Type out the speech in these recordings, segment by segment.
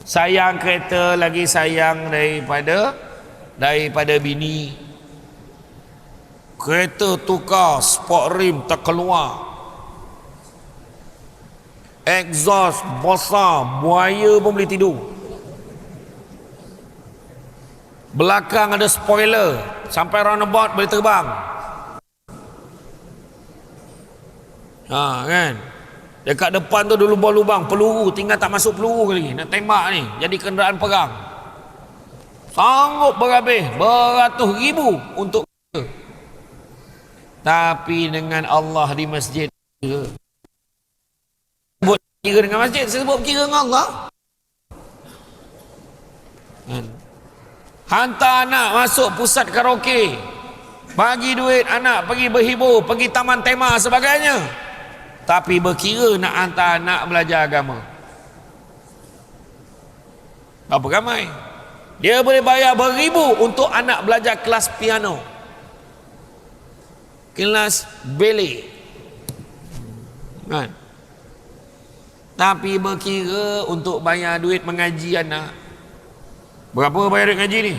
Sayang kereta lagi sayang daripada bini. Kereta tukar, sport rim tak keluar, exhaust besar, buaya pun boleh tidur. Belakang ada spoiler, sampai roundabout boleh terbang. Kan? Dekat depan tu ada lubang-lubang, peluru tinggal tak masuk peluru lagi, nak tembak ni, jadi kenderaan perang. Sanggup berhabis beratus ribu untuk kita. Tapi dengan Allah di masjid, sebut kira dengan masjid, sebut kira dengan Allah. Hantar anak masuk pusat karaoke, bagi duit anak pergi berhibur, pergi taman tema sebagainya, tapi berkira nak hantar anak belajar agama. Berapa ramai? Dia boleh bayar beribu untuk anak belajar kelas piano, kelas ballet, kan? Tapi berkira untuk bayar duit mengaji anak. Berapa bayar duit ngaji ni?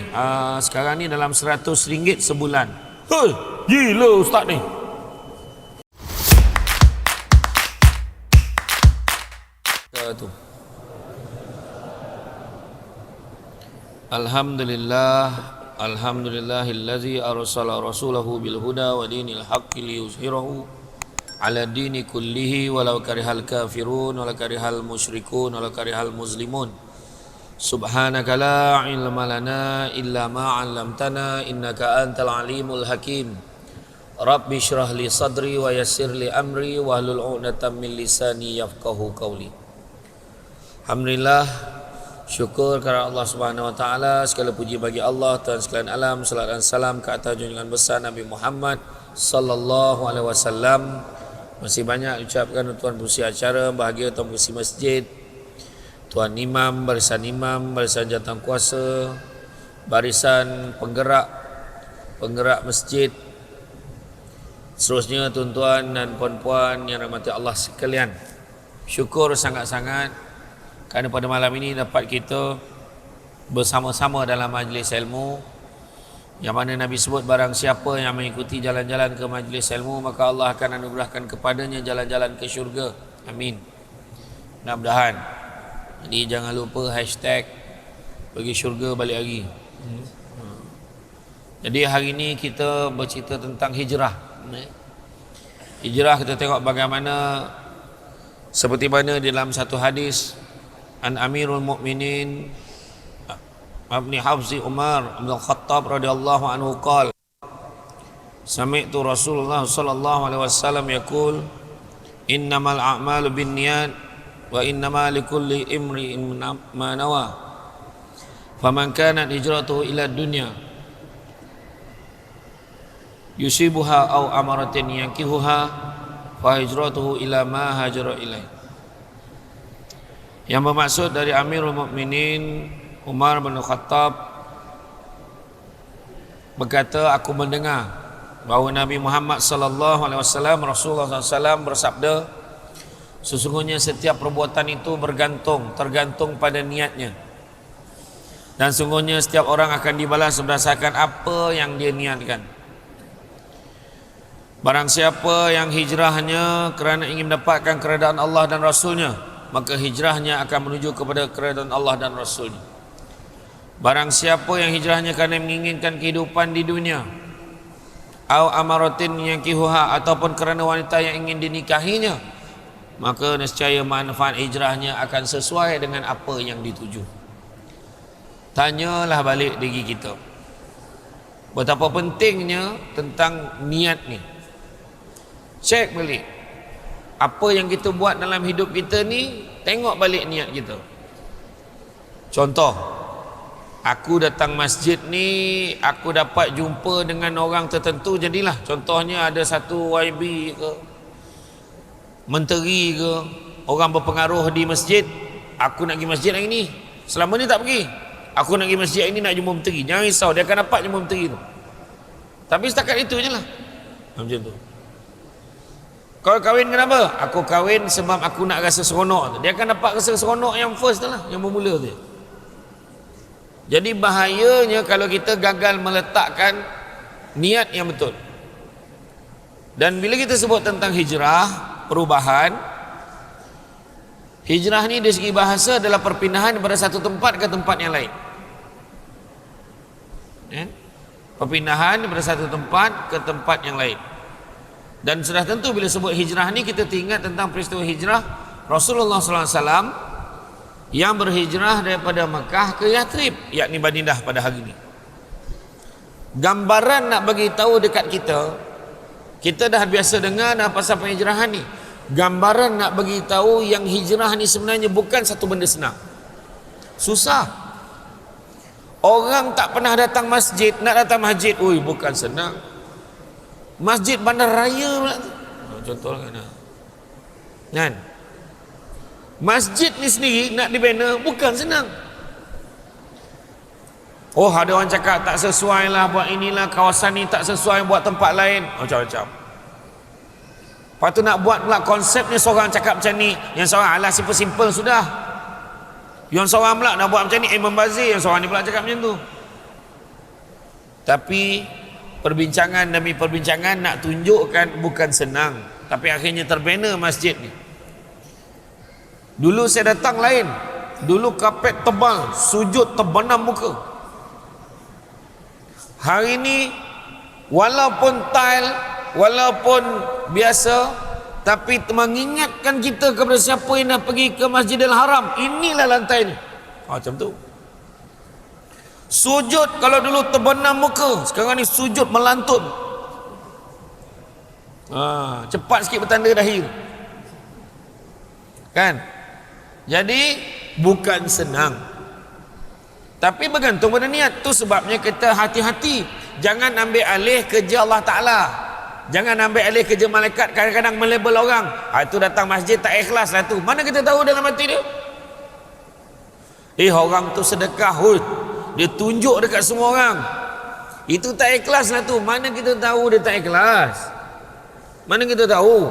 Sekarang ni dalam RM100 sebulan. Hei, gila ustaz ni. Tu. Alhamdulillahillazi arsala rasulahu bil huda wa dinil haqqi liyuzhirahu ala dini kullihi walau karihal kafirun walau karihal musyrikun walau karihal muslimun. Subhanaka la ilma lana illa ma 'allamtana innaka antal alimul hakim. Rabbi shrah li sadri wa yassir li amri wahlul 'uqdatam min lisani yafqahu qawli. Alhamdulillah, syukur kepada Allah Subhanahu wa taala, segala puji bagi Allah Tuhan sekalian alam, salat dan salam ke atas junjungan besar Nabi Muhammad sallallahu alaihi wasallam. Masih banyak ucapkan tuan pengurusi acara, bahagia tuan pengurusi masjid, tuan imam, barisan jawatan kuasa, barisan penggerak masjid, seterusnya tuan-tuan dan puan-puan yang rahmati Allah sekalian. Syukur sangat-sangat kerana pada malam ini dapat kita bersama-sama dalam majlis ilmu, yang mana Nabi sebut barang siapa yang mengikuti jalan-jalan ke majlis ilmu, maka Allah akan anugerahkan kepadanya jalan-jalan ke syurga. Amin. Mudah-mudahan. Jadi jangan lupa hashtag pergi syurga balik lagi. Jadi hari ini kita bercerita tentang hijrah. Hijrah kita tengok bagaimana, seperti mana di dalam satu hadis an Amirul Mukminin Ibn Hafzi Umar bin Khattab radhiyallahu anhu qala sami'tu Rasulullah sallallahu alaihi wasallam yaqul innamal a'malu binniyat wa innamal likulli imri'in ma nawa faman kanat hijratuhu ila dunya yusibuha aw amaratin yankihuha fa hijratuhu ila ma hajara ilaih. Yang bermaksud dari Amirul Mukminin Umar bin Khattab berkata, aku mendengar bahawa Nabi Muhammad sallallahu alaihi wasallam, Rasulullah SAW bersabda, sesungguhnya setiap perbuatan itu tergantung pada niatnya, dan sungguhnya setiap orang akan dibalas berdasarkan apa yang dia niatkan. Barang siapa yang hijrahnya kerana ingin mendapatkan keredaan Allah dan Rasulnya, maka hijrahnya akan menuju kepada keredaan Allah dan Rasulnya. Barang siapa yang hijrahnya kerana menginginkan kehidupan di dunia, au amaratin yankihuha, ataupun kerana wanita yang ingin dinikahinya, maka nescaya manfaat hijrahnya akan sesuai dengan apa yang dituju. Tanyalah balik diri kita, betapa pentingnya tentang niat ni. Cek balik apa yang kita buat dalam hidup kita ni, tengok balik niat kita. Contoh, aku datang masjid ni, aku dapat jumpa dengan orang tertentu, jadilah contohnya ada satu YB ke, menteri ke, orang berpengaruh di masjid. Aku nak pergi masjid hari ni, selama ni tak pergi. Aku nak pergi masjid hari ni nak jumpa menteri. Jangan risau, dia akan dapat jumpa menteri tu. Tapi setakat itu je lah. Macam tu. Kau kahwin kenapa? Aku kahwin sebab aku nak rasa seronok tu. Dia akan dapat rasa seronok yang first tu lah, yang bermula tu. Jadi bahayanya kalau kita gagal meletakkan niat yang betul. Dan bila kita sebut tentang hijrah, perubahan, hijrah ni dari segi bahasa adalah perpindahan daripada satu tempat ke tempat yang lain. Perpindahan daripada satu tempat ke tempat yang lain. Dan sudah tentu bila sebut hijrah ni kita teringat tentang peristiwa hijrah Rasulullah SAW yang berhijrah daripada Makkah ke Yathrib, yakni Madinah pada hari ini. Gambaran nak bagi tahu dekat kita, kita dah biasa dengar dah pasal penghijrahan ni. Gambaran nak bagi tahu yang hijrah ni sebenarnya bukan satu benda senang. Susah. Orang tak pernah datang masjid, nak datang masjid, oi bukan senang. Masjid bandar raya pula tu. Contoh kan. Masjid ni sendiri nak dibina bukan senang. Oh, ada orang cakap tak sesuai lah buat inilah, kawasan ni tak sesuai buat tempat lain, macam-macam. Lepas tu nak buat pula konsepnya, seorang cakap macam ni, yang seorang alah simple-simple sudah. Yang seorang pula nak buat macam ni, membazir, yang seorang ni pula cakap macam tu. Tapi perbincangan demi perbincangan nak tunjukkan bukan senang, tapi akhirnya terbina masjid ni. Dulu saya datang lain. Dulu kapet tebal, sujud terbenam muka. Hari ini walaupun tile, walaupun biasa, tapi mengingatkan kita kepada siapa yang nak pergi ke Masjidil Haram, inilah lantai ni. Macam tu. Sujud kalau dulu terbenam muka, sekarang ni sujud melantun. Cepat sikit bertanda dahi. Kan? Jadi bukan senang, tapi bergantung pada niat. Tu sebabnya kita hati-hati, jangan ambil alih kerja Allah Ta'ala, jangan ambil alih kerja malaikat. Kadang-kadang melabel orang, itu datang masjid tak ikhlas lah tu. Mana kita tahu dalam hati dia? Orang tu sedekah, dia tunjuk dekat semua orang, itu tak ikhlas lah tu. Mana kita tahu dia tak ikhlas? Mana kita tahu?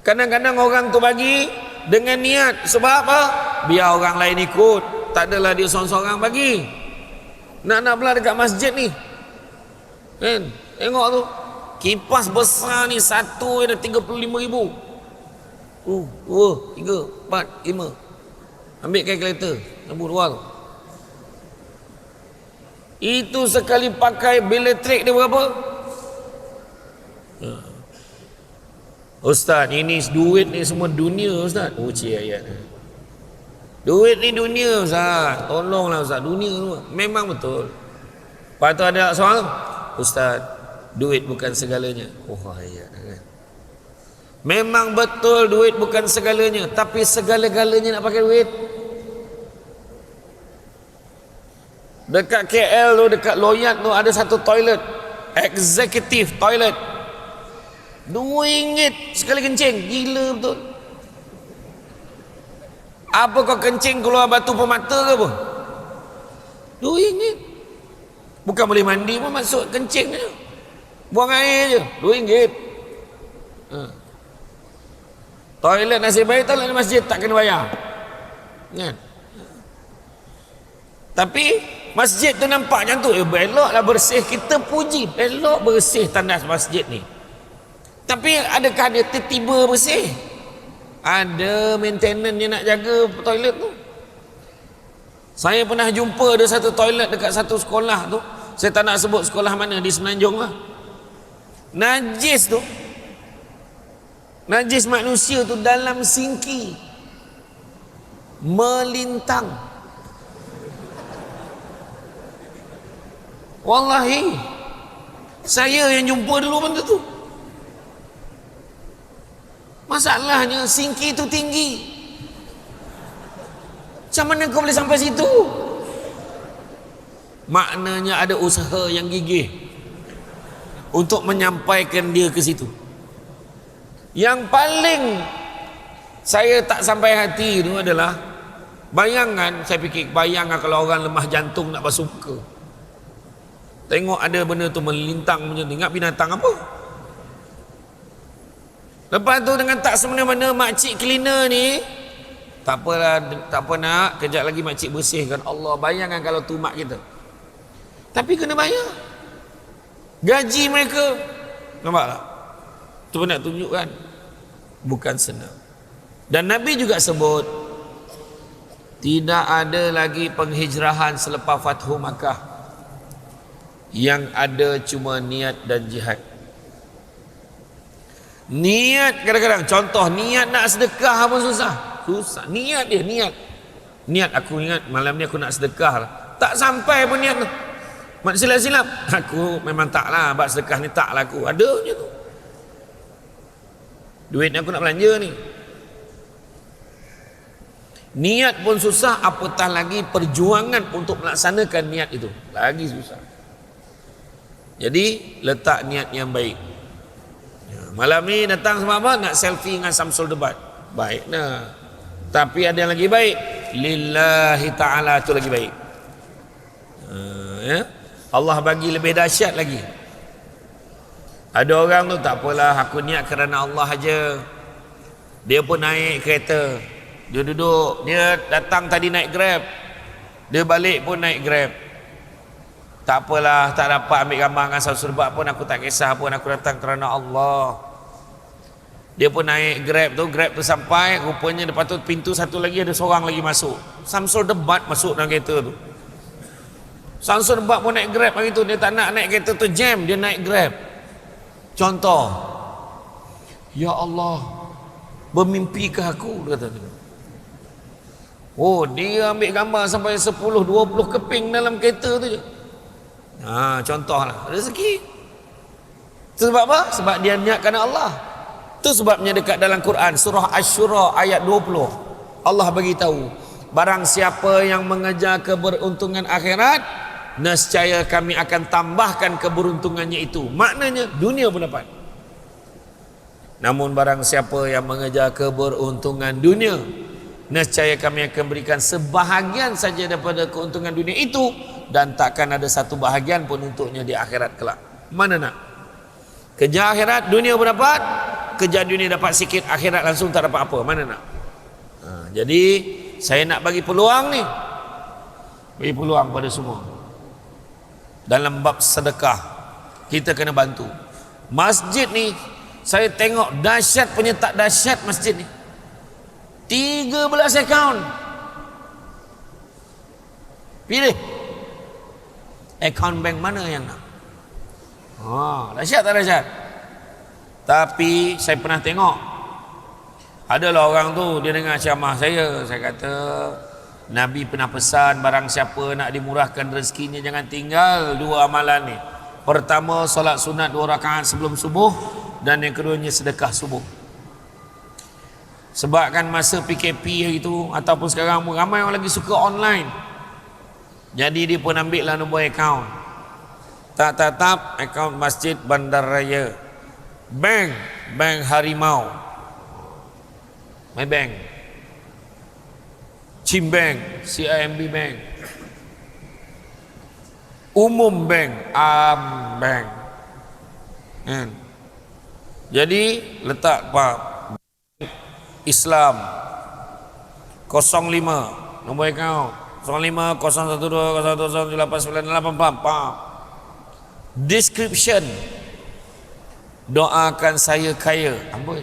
Kadang-kadang orang tu bagi dengan niat, sebab apa? Biar orang lain ikut, tak adalah dia seorang-seorang bagi. Nak pula dekat masjid ni kan, tengok tu kipas besar ni, satu ada 35,000. 2, 3, 4, 5. Ambil kalkulator, nombor 2 tu. Itu sekali pakai bil elektrik dia berapa? Ustaz, ini duit ni semua dunia Ustaz. Cik ayat. Duit ni dunia Ustaz. Tolonglah Ustaz, dunia semua. Memang betul. Lepas tu ada soal, Ustaz, duit bukan segalanya. Ayat kan. Memang betul duit bukan segalanya, tapi segala-galanya nak pakai duit. Dekat KL tu, dekat Loyat tu ada satu toilet, executive toilet, RM2 sekali kencing. Gila betul. Apa kau kencing keluar batu pemata ke apa? RM2. Bukan boleh mandi pun, masuk kencing je, buang air je, RM2. Toilet nasib baik, toilet masjid tak kena bayar kan? Tapi masjid tu nampak macam tu, eloklah bersih, kita puji, elok bersih tandas masjid ni. Tapi adakah dia tiba-tiba bersih? Ada maintenance dia nak jaga toilet tu. Saya pernah jumpa ada satu toilet dekat satu sekolah tu, saya tak nak sebut sekolah mana, di Semenanjung lah. Najis tu, najis manusia tu dalam sinki melintang. Wallahi, saya yang jumpa dulu benda tu. Masalahnya sinki tu tinggi, macam mana kau boleh sampai situ? Maknanya ada usaha yang gigih untuk menyampaikan dia ke situ. Yang paling saya tak sampai hati itu adalah, bayangan, saya fikir, bayangkan kalau orang lemah jantung nak basuh muka, tengok ada benda tu melintang macam ni, ingat binatang apa? Lepas tu dengan tak semena-mena makcik cleaner ni Tak apalah, tak apa nak, kejap lagi makcik bersihkan. Allah, bayangkan kalau tu mak kita. Tapi kena bayar. Gaji mereka. Nampak tak? Tu nak tunjukkan. Bukan senang. Dan Nabi juga sebut, tidak ada lagi penghijrahan selepas Fathu Makkah. Yang ada cuma niat dan jihad. Niat kadang-kadang, contoh niat nak sedekah pun susah. Susah. Niat dia, niat aku ingat malam ni aku nak sedekah lah. Tak sampai pun niat tu. Mak silap-silap. Aku memang tak lah, buat sedekah ni tak lah aku. Ada je tu. Duit ni aku nak belanja ni. Niat pun susah, apatah lagi perjuangan untuk melaksanakan niat itu. Lagi susah. Jadi letak niat yang baik. Malam ni datang sebab apa? Nak selfie dengan Samsul Debat. Baik nah. Tapi ada yang lagi baik. Lillahi ta'ala, itu lagi baik. Ya? Allah bagi lebih dahsyat lagi. Ada orang tu tak apalah, aku niat kerana Allah aja. Dia pun naik kereta. Dia duduk, dia datang tadi naik Grab. Dia balik pun naik Grab. Tak apalah, tak dapat ambil gambar dengan Samsul Debat pun aku tak kisah pun, aku datang kerana Allah. Dia pun naik Grab tu sampai, rupanya lepas tu pintu satu lagi ada seorang lagi masuk. Samsul Debat masuk dalam kereta tu. Samsul Debat pun naik Grab hari tu, dia tak nak naik kereta tu jam, dia naik Grab. Contoh, ya Allah, bermimpikah aku, kata dia. Oh, dia ambil gambar sampai 10-20 keping dalam kereta tu je. Contohlah, rezeki. Sebab apa? Sebab dia niatkan Allah. Itu sebabnya dekat dalam Quran surah Asy-Syura ayat 20, Allah bagi tahu, barang siapa yang mengejar keberuntungan akhirat, nescaya kami akan tambahkan keberuntungannya itu. Maknanya dunia pun dapat. Namun barang siapa yang mengejar keberuntungan dunia, nescaya kami akan berikan sebahagian saja daripada keuntungan dunia itu, dan takkan ada satu bahagian pun untuknya di akhirat kelak. Mana nak? Kejar akhirat, dunia pun dapat. Kejar dunia dapat sikit, akhirat langsung tak dapat apa. Mana nak? Jadi saya nak bagi peluang ni, bagi peluang pada semua. Dalam bab sedekah, kita kena bantu. Masjid ni, saya tengok dahsyat punya tak dahsyat masjid ni. 13 akaun. Pilih akaun bank mana yang nak. Dahsyat tak dahsyat? Tapi saya pernah tengok, adalah orang tu, dia dengar ceramah saya kata, Nabi pernah pesan, barang siapa nak dimurahkan rezekinya, jangan tinggal dua amalan ni. Pertama, solat sunat 2 rakaat sebelum subuh, dan yang keduanya sedekah subuh. Sebab kan masa PKP hari tu, ataupun sekarang ramai orang lagi suka online. Jadi dia pun ambil lah nombor akaun. Tap akaun Masjid Bandaraya, Bank Harimau, My Bank, Cim Bank, CIMB Bank, Umum Bank, Bank. Jadi letak Pak Islam 05 nombor akaun 05 012 010 898. Description, doakan saya kaya. Amboi.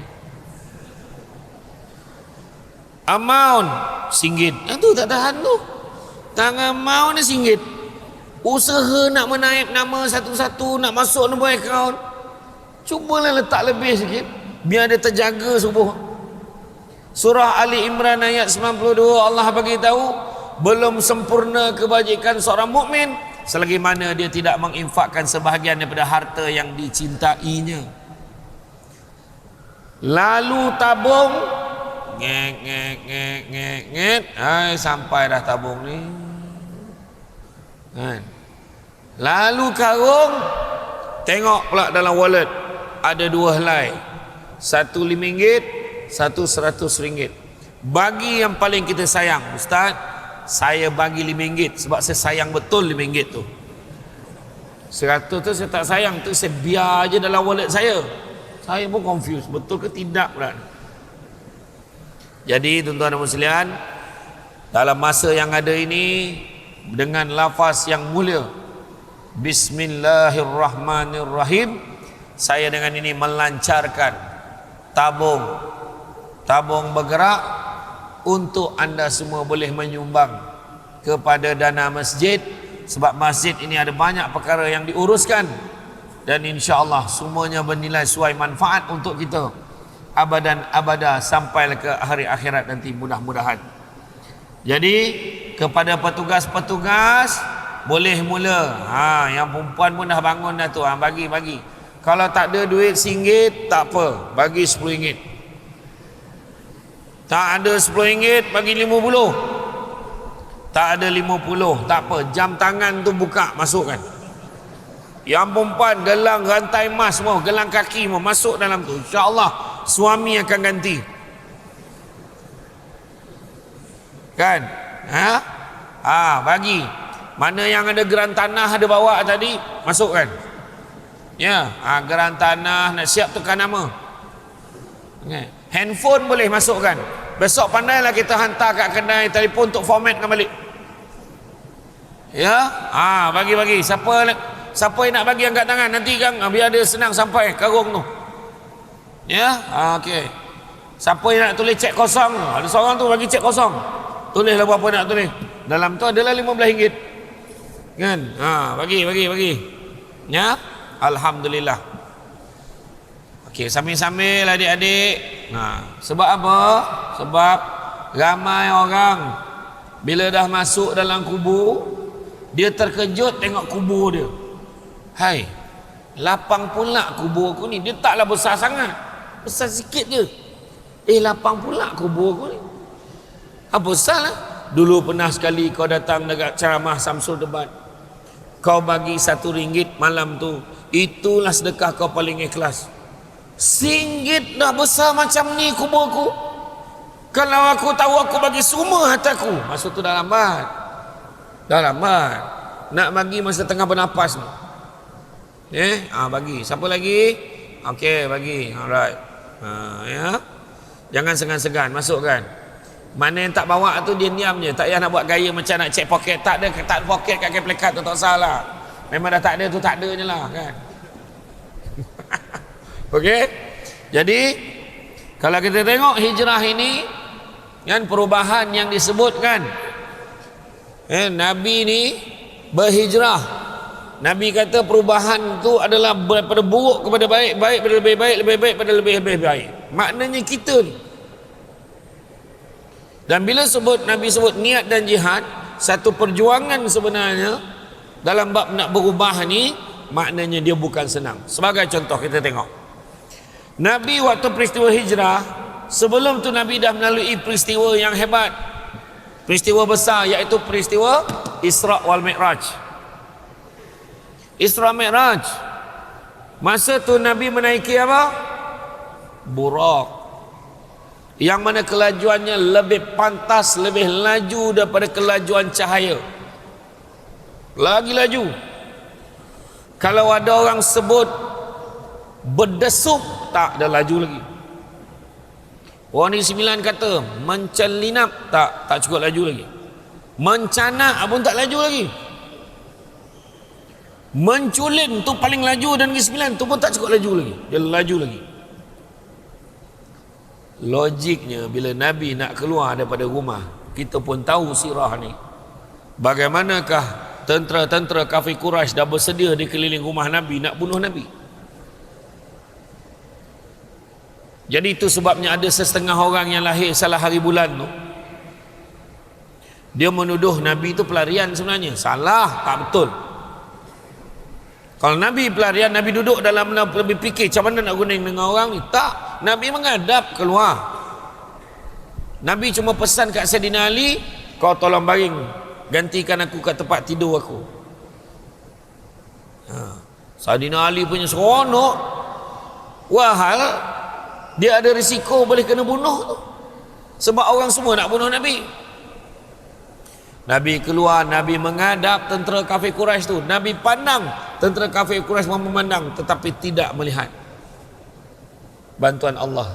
Amount RM1. Itu tak tahan tu. Tangan amount ni RM1. Usaha nak menaip nama satu-satu, nak masuk nombor akaun, cubalah letak lebih sikit, biar dia terjaga subuh. Surah Ali Imran ayat 92, Allah bagi tahu, belum sempurna kebajikan seorang mukmin selagi mana dia tidak menginfakkan sebahagian daripada harta yang dicintainya. Lalu tabung, ngek, sampai dah tabung ni. Lalu karung, tengok pula dalam wallet ada 2 helai, satu RM5, satu RM100. Bagi yang paling kita sayang, Ustaz, saya bagi RM5 sebab saya sayang betul RM5 tu. 100 tu saya tak sayang, tu saya biar je dalam wallet saya. Saya pun confused, betul ke tidak pula. Jadi tuan-tuan dan muslimin, dalam masa yang ada ini, dengan lafaz yang mulia Bismillahirrahmanirrahim, saya dengan ini melancarkan tabung bergerak untuk anda semua boleh menyumbang kepada dana masjid, sebab masjid ini ada banyak perkara yang diuruskan dan insya-Allah semuanya bernilai sesuai manfaat untuk kita abadan abada sampai ke hari akhirat nanti, mudah-mudahan. Jadi kepada petugas-petugas boleh mula. Yang perempuan pun dah bangun dah tu. Bagi. Kalau tak ada duit RM1 tak apa, bagi RM10. Tak ada RM10 bagi RM50. Tak ada RM50 tak apa, jam tangan tu buka, masukkan. Yang perempuan gelang rantai emas semua, gelang kaki semua masuk dalam tu. InsyaAllah suami akan ganti. Kan? Bagi. Mana yang ada geran tanah ada bawa tadi, masukkan. Ya, geran tanah nak siap tukar nama. Okay. Handphone boleh masukkan. Besok pandailah kita hantar kat kedai telefon untuk formatkan balik. Ya, bagi. Siapa yang nak bagi angkat tangan nanti Kang, biar dia senang sampai karung tu. Ya, okey. Siapa yang nak tulis cek kosong? Ada seorang tu bagi cek kosong. Tulislah berapa nak tulis. Dalam tu adalah RM15. Kan? Bagi. Ya? Alhamdulillah. Okey, sambil-sambil adik-adik. Sebab apa? Sebab ramai orang bila dah masuk dalam kubur, dia terkejut tengok kubur dia. Hai, lapang pula kubur aku ni. Dia taklah besar sangat, besar sikit je. Lapang pula kubur aku ni. Apa salah? Dulu pernah sekali kau datang dekat ceramah Samsul Debat, kau bagi RM1 malam tu, itulah sedekah kau paling ikhlas. RM1 dah besar macam ni kuburku. Kalau aku tahu aku bagi semua hartaku. Masa tu dah lambat. Nak bagi masa tengah bernapas ni. Bagi. Siapa lagi? Okey, bagi. Alright. Ya. Jangan segan-segan, masukkan. Mana yang tak bawa tu dia diam je, tak payah nak buat gaya macam nak cek poket. Tak ada poket kat plekat tu, tak salah. Memang dah tak ada tu, tak ada je lah kan. Okey. Jadi kalau kita tengok hijrah ini kan, perubahan yang disebutkan, Nabi ni berhijrah. Nabi kata perubahan tu adalah daripada buruk kepada baik, baik pada lebih baik, lebih baik pada lebih baik. Maknanya kita ni. Dan bila Nabi sebut niat dan jihad, satu perjuangan sebenarnya dalam bab nak berubah ni, maknanya dia bukan senang. Sebagai contoh kita tengok, Nabi waktu peristiwa hijrah, sebelum tu Nabi dah melalui peristiwa yang hebat, peristiwa besar, iaitu peristiwa Isra wal Mi'raj. Isra Mi'raj, masa tu Nabi menaiki apa? Burak, yang mana kelajuannya lebih pantas, lebih laju daripada kelajuan cahaya. Lagi laju. Kalau ada orang sebut berdesup, tak ada laju lagi. Orang ni 9 kata mencelinap, tak cukup laju lagi. Mencanak pun tak laju lagi. Menculin tu paling laju, dan Negeri Sembilan tu pun tak cukup laju lagi. Dia laju lagi. Logiknya bila Nabi nak keluar daripada rumah, kita pun tahu sirah ni, bagaimanakah tentera-tentera kafir Quraisy dah bersedia di keliling rumah Nabi nak bunuh Nabi. Jadi itu sebabnya ada setengah orang yang lahir salah hari bulan tu, dia menuduh Nabi itu pelarian. Sebenarnya salah, tak betul. Kalau Nabi pelarian, Nabi duduk dalam lebih fikir macam mana nak guna dengan orang ni. Tak, Nabi menghadap keluar. Nabi cuma pesan kat Sayyidina Ali, kau tolong baring, gantikan aku kat tempat tidur aku. Sayyidina Ali punya seronok. Wahal dia ada risiko boleh kena bunuh tu, sebab orang semua nak bunuh Nabi. Nabi keluar, Nabi menghadap tentera kafir Quraisy tu. Nabi pandang, tentera kafir Quraisy memandang tetapi tidak melihat bantuan Allah.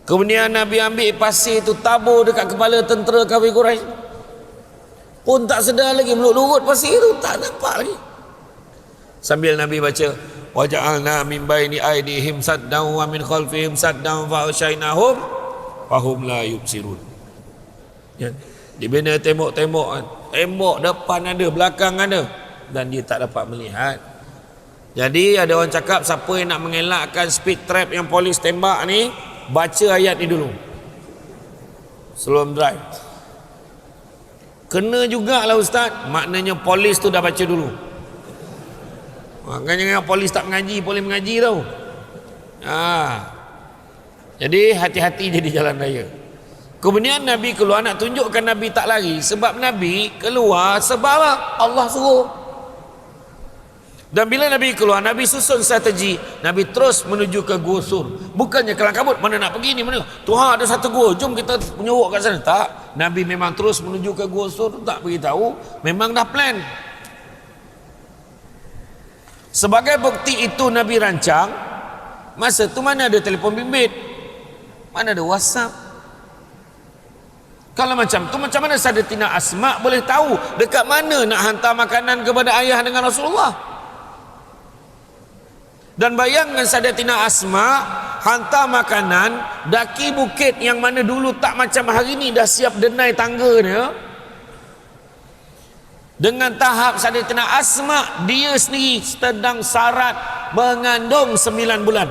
Kemudian Nabi ambil pasir tu tabur dekat kepala tentera kafir Quraisy. Pun tak sedar lagi, melut-lut pasir tu tak nampak lagi. Sambil Nabi baca, wa ja'alna min baini aydihim saddan wa min khalfihim saddan fa asyainahum fahum la yubsirun. Ya. Dibina tembok-tembok kan. Tembok depan ada, belakang ada, dan dia tak dapat melihat. Jadi ada orang cakap, siapa yang nak mengelakkan speed trap yang polis tembak ni, baca ayat ni dulu sebelum drive. Kena jugalah ustaz, maknanya polis tu dah baca dulu. Maknanya polis tak mengaji, polis mengaji tau. Jadi hati-hati jadi jalan raya. Kemudian Nabi keluar, nak tunjukkan Nabi tak lari. Sebab Nabi keluar sebab Allah suruh. Dan bila Nabi keluar, Nabi susun strategi. Nabi terus menuju ke Gua Sur. Bukannya kelang kabut, mana nak pergi ni, mana? Tuhan ada satu gua, jom kita menyuruh kat sana. Tak, Nabi memang terus menuju ke Gua Sur. Tak beritahu, memang dah plan. Sebagai bukti itu Nabi rancang, masa tu mana ada telefon bimbit, mana ada WhatsApp. Kalau macam tu, macam mana Sayyidatina Asma boleh tahu dekat mana nak hantar makanan kepada ayah dengan Rasulullah? Dan bayangkan Sayyidatina Asma hantar makanan daki bukit yang mana dulu tak macam hari ni dah siap denai tangga dia. Dengan tahap Sayyidatina Asma dia sendiri sedang syarat mengandung 9 bulan.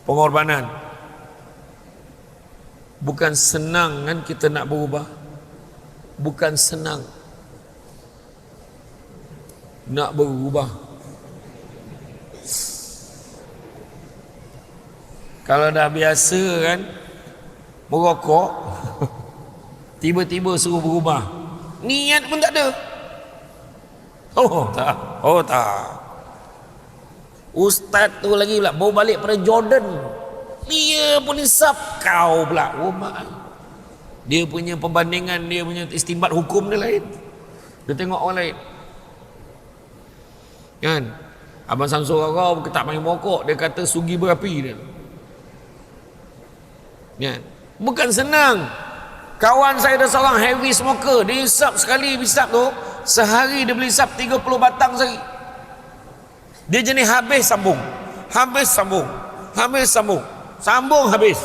Pengorbanan. Bukan senang kan kita nak berubah. Bukan senang nak berubah. Kalau dah biasa kan merokok, tiba-tiba suruh berubah, niat pun tak ada. Oh tak. Ustaz tu lagi pula bawa balik pada Jordan, dia pun hisap, kau pula rumah. Dia punya perbandingan, dia punya istimbat hukum dia lain. Dia tengok orang lain kan. Abang Samsul kau tak main merokok, dia kata sugi berapi dia. Ya. Bukan senang. Kawan saya ada seorang heavy smoker, dia hisap sekali hisap tu, sehari dia boleh hisap 30 batang sehari. Dia jenis habis sambung, habis sambung, habis sambung, sambung habis.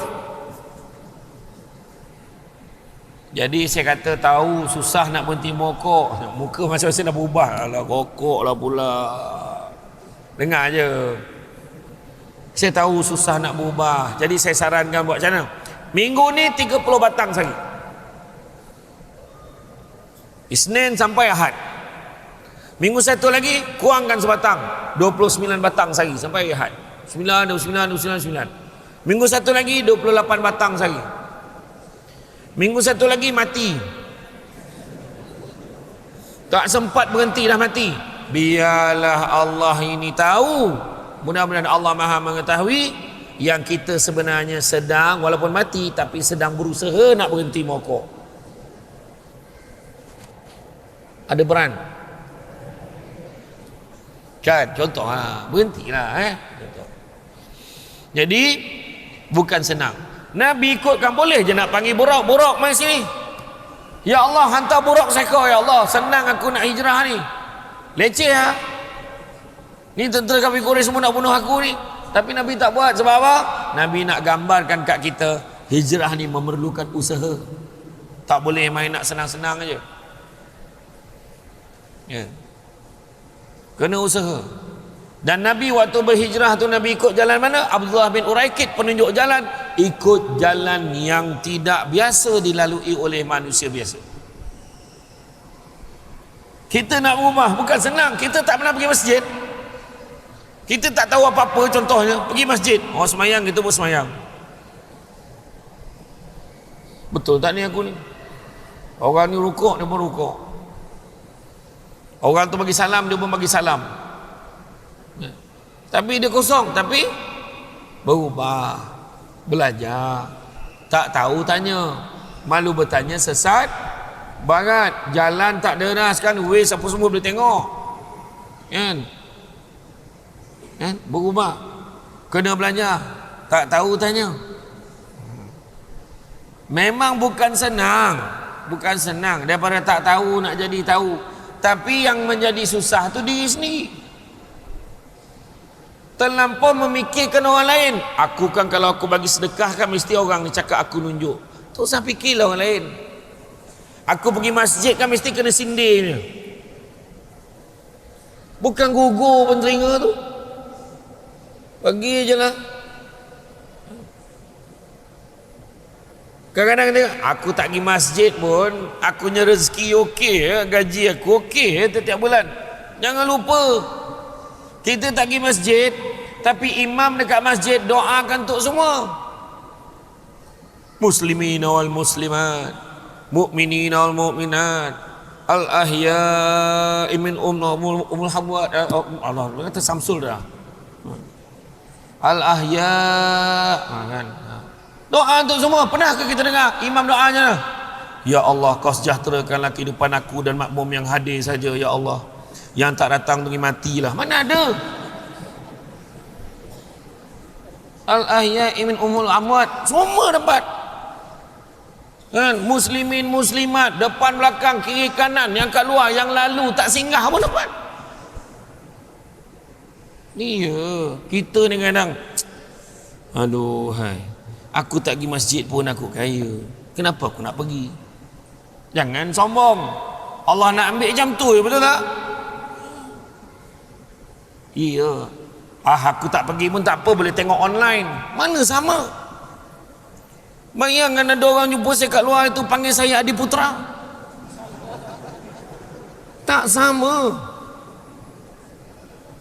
Jadi saya kata tahu susah nak berhenti merokok, muka masing-masing dah berubah. Alah rokok lah pula. Dengar je. Saya tahu susah nak berubah. Jadi saya sarankan buat macam mana? Minggu ni 30 batang sehari, Isnin sampai Ahad. Minggu satu lagi kurangkan sebatang, 29 batang sehari sampai Ahad. 9, 29, 29, 9. Minggu satu lagi 28 batang sehari. Minggu satu lagi mati. Tak sempat berhenti, dah mati. Biarlah Allah ini tahu. Mudah-mudahan Allah Maha mengetahui yang kita sebenarnya sedang, walaupun mati, tapi sedang berusaha nak berhenti merokok. Ada peran kan? Contoh berhentilah contoh. Jadi bukan senang. Nabi ikutkan, boleh je nak panggil burak, burak mai sini. Ya Allah, hantar burak seekor ya Allah, senang aku nak hijrah ni. Leceh ni tentera kafir Quraisy semua nak bunuh aku ni. Tapi Nabi tak buat. Sebab apa? Nabi nak gambarkan kat kita, hijrah ni memerlukan usaha. Tak boleh main nak senang-senang aja. Ya. Kena usaha. Dan Nabi waktu berhijrah tu, Nabi ikut jalan mana? Abdullah bin Uraikid penunjuk jalan. Ikut jalan yang tidak biasa dilalui oleh manusia biasa. Kita nak berubah bukan senang. Kita tak pernah pergi masjid, kita tak tahu apa-apa. Contohnya pergi masjid, orang semayang, kita pun semayang. Betul tak ni aku ni? Orang ni rukuk, dia pun rukuk. Orang tu bagi salam, dia pun bagi salam. Tapi dia kosong, tapi berubah, belajar. Tak tahu tanya, malu bertanya sesat barat. Jalan tak deras kan, waste apa semua boleh tengok kan? Berubah. Kena belajar. Tak tahu tanya. Memang bukan senang. Bukan senang. Daripada tak tahu nak jadi tahu. Tapi yang menjadi susah tu diri sendiri. Terlampau memikirkan orang lain. Aku kan kalau aku bagi sedekah kan mesti orang ni cakap aku nunjuk. Tak usah fikirlah orang lain. Aku pergi masjid kan mesti kena sindir ni. Bukan gugur pun telinga tu. Pergi je lah. Kadang-kadang tengok, aku tak pergi masjid pun, aku punya rezeki okey ya, gaji aku okey ya, setiap bulan. Jangan lupa, kita tak pergi masjid, tapi imam dekat masjid doakan untuk semua. Muslimin wal muslimat, mu'minin wal mu'minat, al-ahya'i min umul hamwat. Allah kata Samsul dah. Al-ahya' kan. Doa untuk semua. Pernahkah kita dengar imam doanya? Ya Allah, kau sejahterakanlah kehidupan aku dan makmum yang hadir saja ya Allah. Yang tak datang pergi matilah. Mana ada? Al-ahya'i min umul amwat, semua dapat. Kan? Muslimin muslimat, depan belakang kiri kanan, yang kat luar, yang lalu tak singgah pun dapat. Ni ya, kita ni kadang aduh hai, aku tak pergi masjid pun aku kaya. Kenapa aku nak pergi? Jangan sombong. Allah nak ambil jam tu, betul tak? Iya. Aku tak pergi pun tak apa, boleh tengok online. Mana sama? Bayangkan ada orang jumpa saya kat luar itu panggil saya Adi Putra. Tak sama.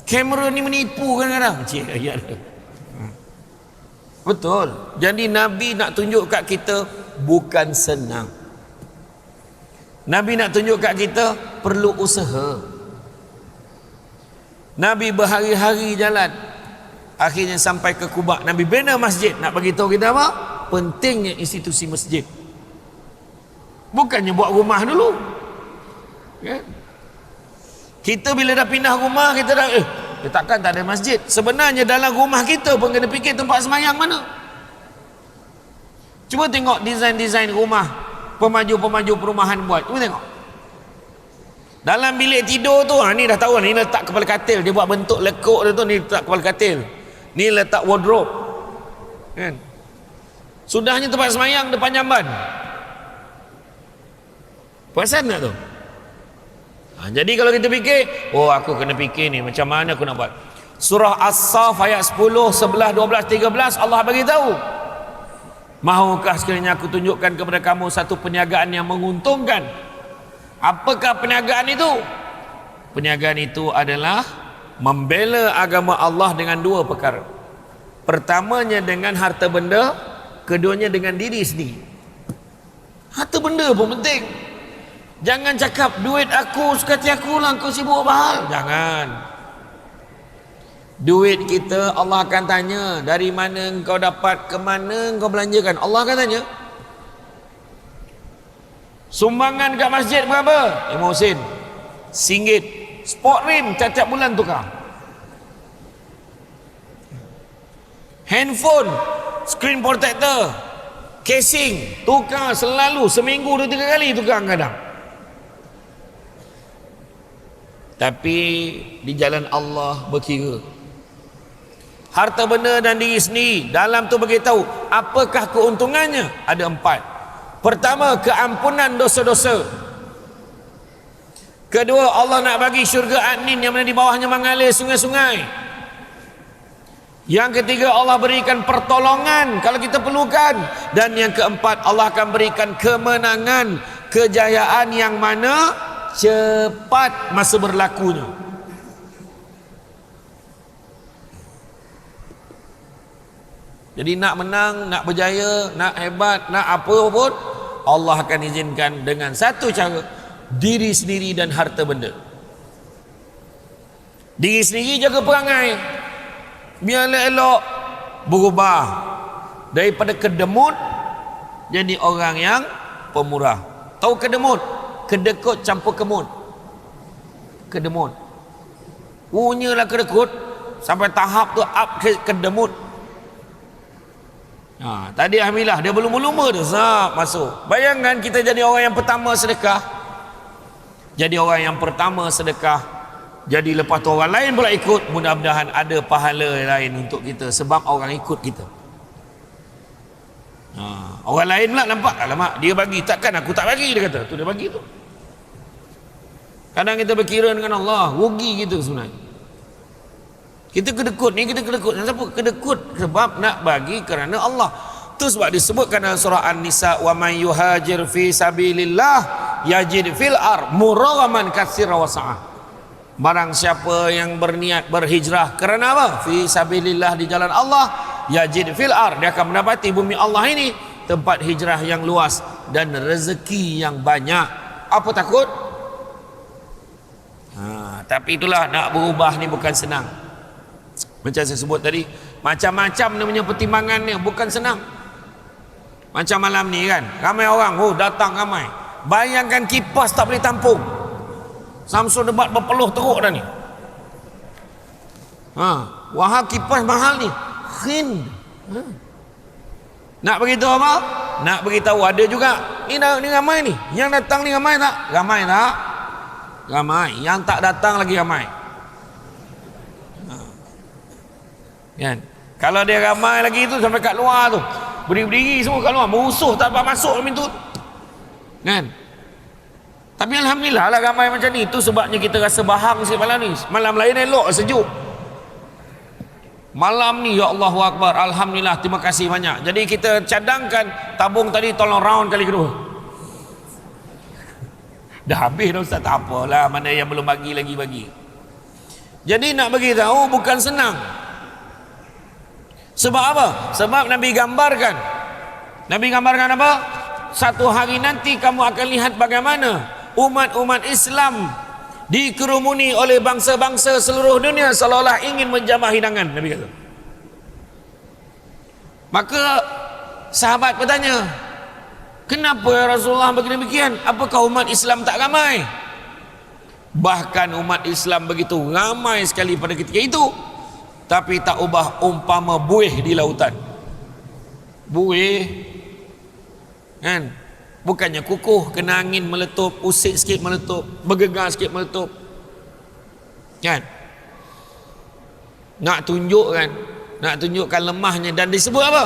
Kamera ni menipu kadang-kadang. Ya. Betul. Jadi Nabi nak tunjuk kat kita bukan senang. Nabi nak tunjuk kat kita perlu usaha. Nabi berhari-hari jalan, akhirnya sampai ke Kuba. Nabi bina masjid. Nak bagi tahu kita apa? Pentingnya institusi masjid. Bukannya buat rumah dulu. Ya? Kita bila dah pindah rumah, kita dah takkan tak ada masjid. Sebenarnya dalam rumah kita pun kena fikir tempat semayang mana. Cuba tengok desain-desain rumah pemaju-pemaju perumahan buat. Cuba tengok. Dalam bilik tidur tu, ni dah tahu, ni letak kepala katil. Dia buat bentuk lekuk dia tu, ni letak kepala katil. Ni letak wardrobe. Kan? Sudahnya tempat semayang depan jamban. Perasan tak tu? Jadi kalau kita fikir, aku kena fikir ni, macam mana aku nak buat? Surah As-Saff ayat 10, 11, 12, 13 Allah bagi tahu. Mahukah sekiranya aku tunjukkan kepada kamu satu perniagaan yang menguntungkan? Apakah perniagaan itu? Perniagaan itu adalah membela agama Allah dengan dua perkara. Pertamanya dengan harta benda, keduanya dengan diri sendiri. Harta benda pun penting. Jangan cakap duit aku suka hati aku lah, kau sibuk apa hal. Jangan. Duit kita Allah akan tanya, dari mana engkau dapat, ke mana engkau belanjakan. Allah akan tanya. Sumbangan kat masjid berapa? Muhsin, RM1. Sport rim setiap bulan tukar. Handphone, screen protector, casing, tukar selalu, seminggu 2-3 kali tukar kadang. Tapi di jalan Allah berkira. Harta benda dan diri sendiri, dalam tu beritahu apakah keuntungannya? Ada 4. Pertama, keampunan dosa-dosa. Kedua, Allah nak bagi syurga adnin yang mana di bawahnya mengalir sungai-sungai. Yang ketiga, Allah berikan pertolongan kalau kita perlukan. Dan yang keempat, Allah akan berikan kemenangan, kejayaan yang mana cepat masa berlakunya. Jadi nak menang, nak berjaya, nak hebat, nak apa pun, Allah akan izinkan dengan satu cara, diri sendiri dan harta benda. Diri sendiri jaga perangai, biarlah elok, berubah daripada kedemut jadi orang yang pemurah. Tahu kedemut? Kedekut campur kemut. Kedemut. Punyalah kedekut sampai tahap tu up ke kedemut. Tadi alhamdulillah dia berlumba-lumba tu masuk. Bayangkan kita jadi orang yang pertama sedekah. Jadi orang yang pertama sedekah. Jadi lepas tu orang lain pula ikut. Mudah-mudahan ada pahala lain untuk kita sebab orang ikut kita. Orang lain pula nampak, alamak dia bagi, takkan aku tak bagi, dia kata. Tu dia bagi tu. Kadang kita berkira dengan Allah, rugi kita sebenarnya. Kita kedekut ni, kita kedekut. Siapa kedekut? Sebab nak bagi kerana Allah. Tu sebab disebutkan dalam surah An-Nisa, wa man yuhajir fi sabilillah yajid fil ar muraghaman katsira wa sa'ah. Barang siapa yang berniat berhijrah kerana apa? Fi sabilillah, di jalan Allah, yajid fil ar, dia akan mendapati bumi Allah ini tempat hijrah yang luas dan rezeki yang banyak. Apa takut? Tapi itulah, nak berubah ni bukan senang. Macam saya sebut tadi, macam-macam namanya pertimbangannya, bukan senang. Macam malam ni kan, ramai orang, datang ramai. Bayangkan kipas tak boleh tampung. Samsung debat berpeluh teruk dah ni. Wahab kipas mahal ni. Nak beritahu apa? Nak beritahu ada juga. Ni ramai ni. Yang datang ni ramai tak? Ramai tak? Ramai. Yang tak datang lagi ramai. Kan? Kalau dia ramai lagi tu sampai kat luar tu, berdiri-berdiri semua kat luar, musuh tak dapat masuk ke pintu. Kan? Tapi alhamdulillah lah ramai macam ni. Tu sebabnya kita rasa bahang sikit malam ni. Malam lain elok, sejuk. Malam ni ya Allahu Akbar, alhamdulillah, terima kasih banyak. Jadi kita cadangkan tabung tadi, tolong round kali kedua. Dah habis dah Ustaz, tak apalah, mana yang belum bagi lagi bagi. Jadi nak bagi tahu bukan senang. Sebab apa? Sebab Nabi gambarkan. Nabi gambarkan apa? Satu hari nanti kamu akan lihat bagaimana umat-umat Islam dikerumuni oleh bangsa-bangsa seluruh dunia seolah-olah ingin menjamah hidangan, Nabi kata. Maka sahabat bertanya, kenapa ya Rasulullah begini demikian? Apakah umat Islam tak ramai? Bahkan umat Islam begitu ramai sekali pada ketika itu, tapi tak ubah umpama buih di lautan. Buih kan, bukannya kukuh, kena angin meletup, usik sikit meletup, bergegar sikit meletup. Kan? Nak tunjukkan lemahnya, dan disebut apa?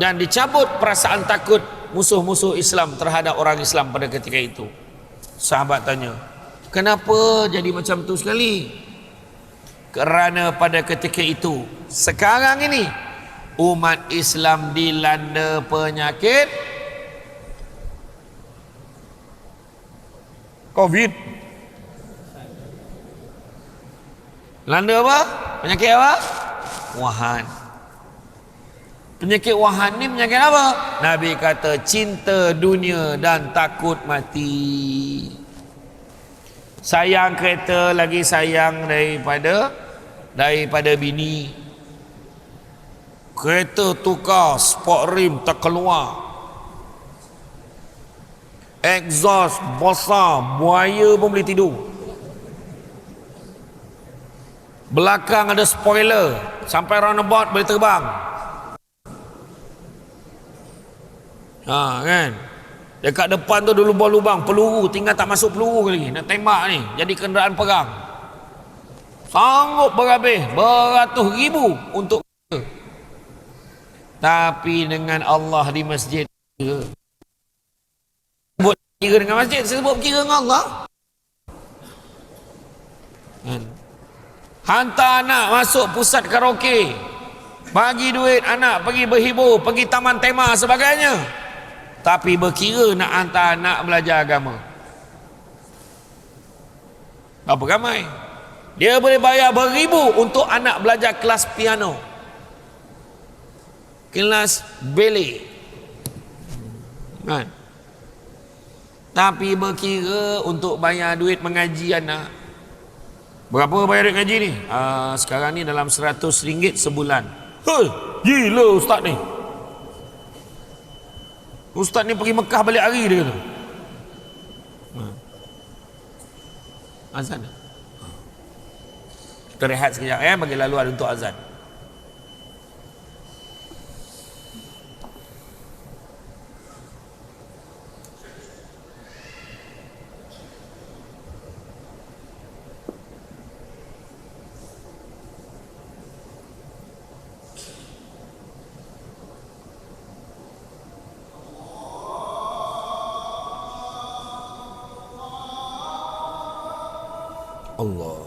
Dan dicabut perasaan takut musuh-musuh Islam terhadap orang Islam pada ketika itu. Sahabat tanya, kenapa jadi macam tu sekali? Kerana pada ketika itu, sekarang ini umat Islam dilanda penyakit COVID. Landa apa? Penyakit apa? Wahan. Penyakit wahan ni penyakit apa? Nabi kata cinta dunia dan takut mati. Sayang kereta lagi sayang daripada bini. Kereta tukar, sport rim tak keluar, exhaust besar, buaya pun boleh tidur. Belakang ada spoiler, sampai roundabout boleh terbang. Kan? Dekat depan tu ada lubang-lubang, peluru, tinggal tak masuk peluru lagi, nak tembak ni, jadi kenderaan perang. Sanggup berhabis beratus ribu untuk kita. Tapi dengan Allah di masjid, sebut kira dengan masjid, saya sebut kira dengan Allah. Hantar anak masuk pusat karaoke, bagi duit anak pergi berhibur, pergi taman tema sebagainya, tapi berkira nak hantar anak belajar agama. Berapa ramai? Dia boleh bayar beribu untuk anak belajar kelas piano, kelas ballet. Kan? Tapi berkira untuk bayar duit mengaji anak. Berapa bayar duit ngaji ni? Sekarang ni dalam RM100 sebulan. Gila ustaz ni. Ustaz ni pergi Mekah balik hari dia kata. Azan. Kita rehat sekejap bagi laluan untuk azan. Allah.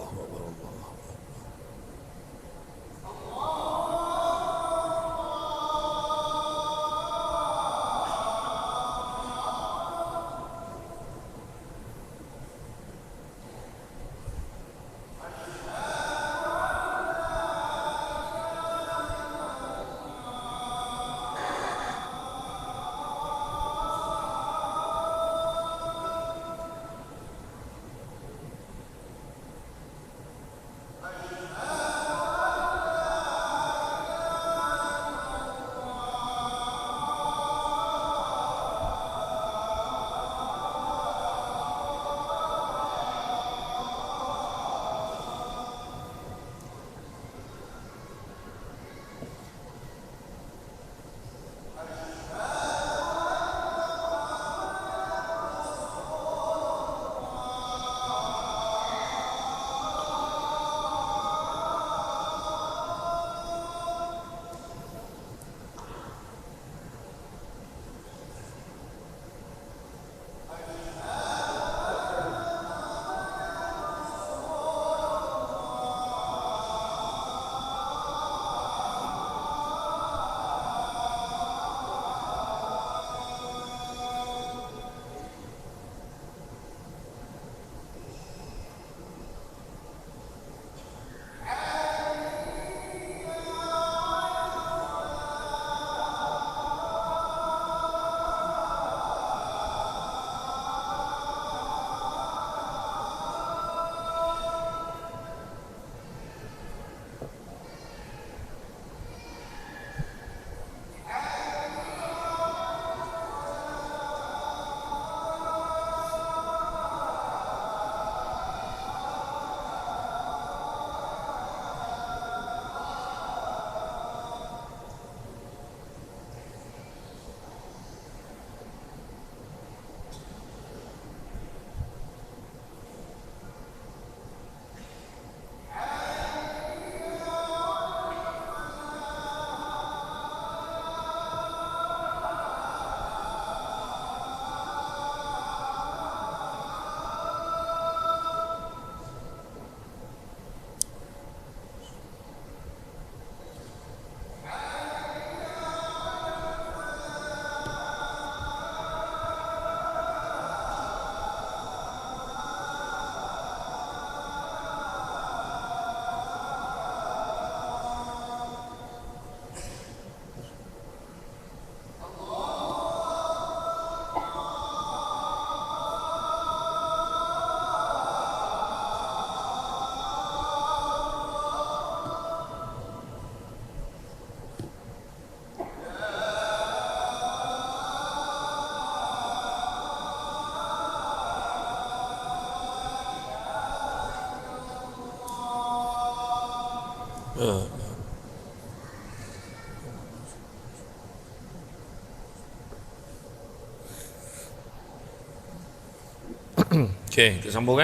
Okey, kita sambung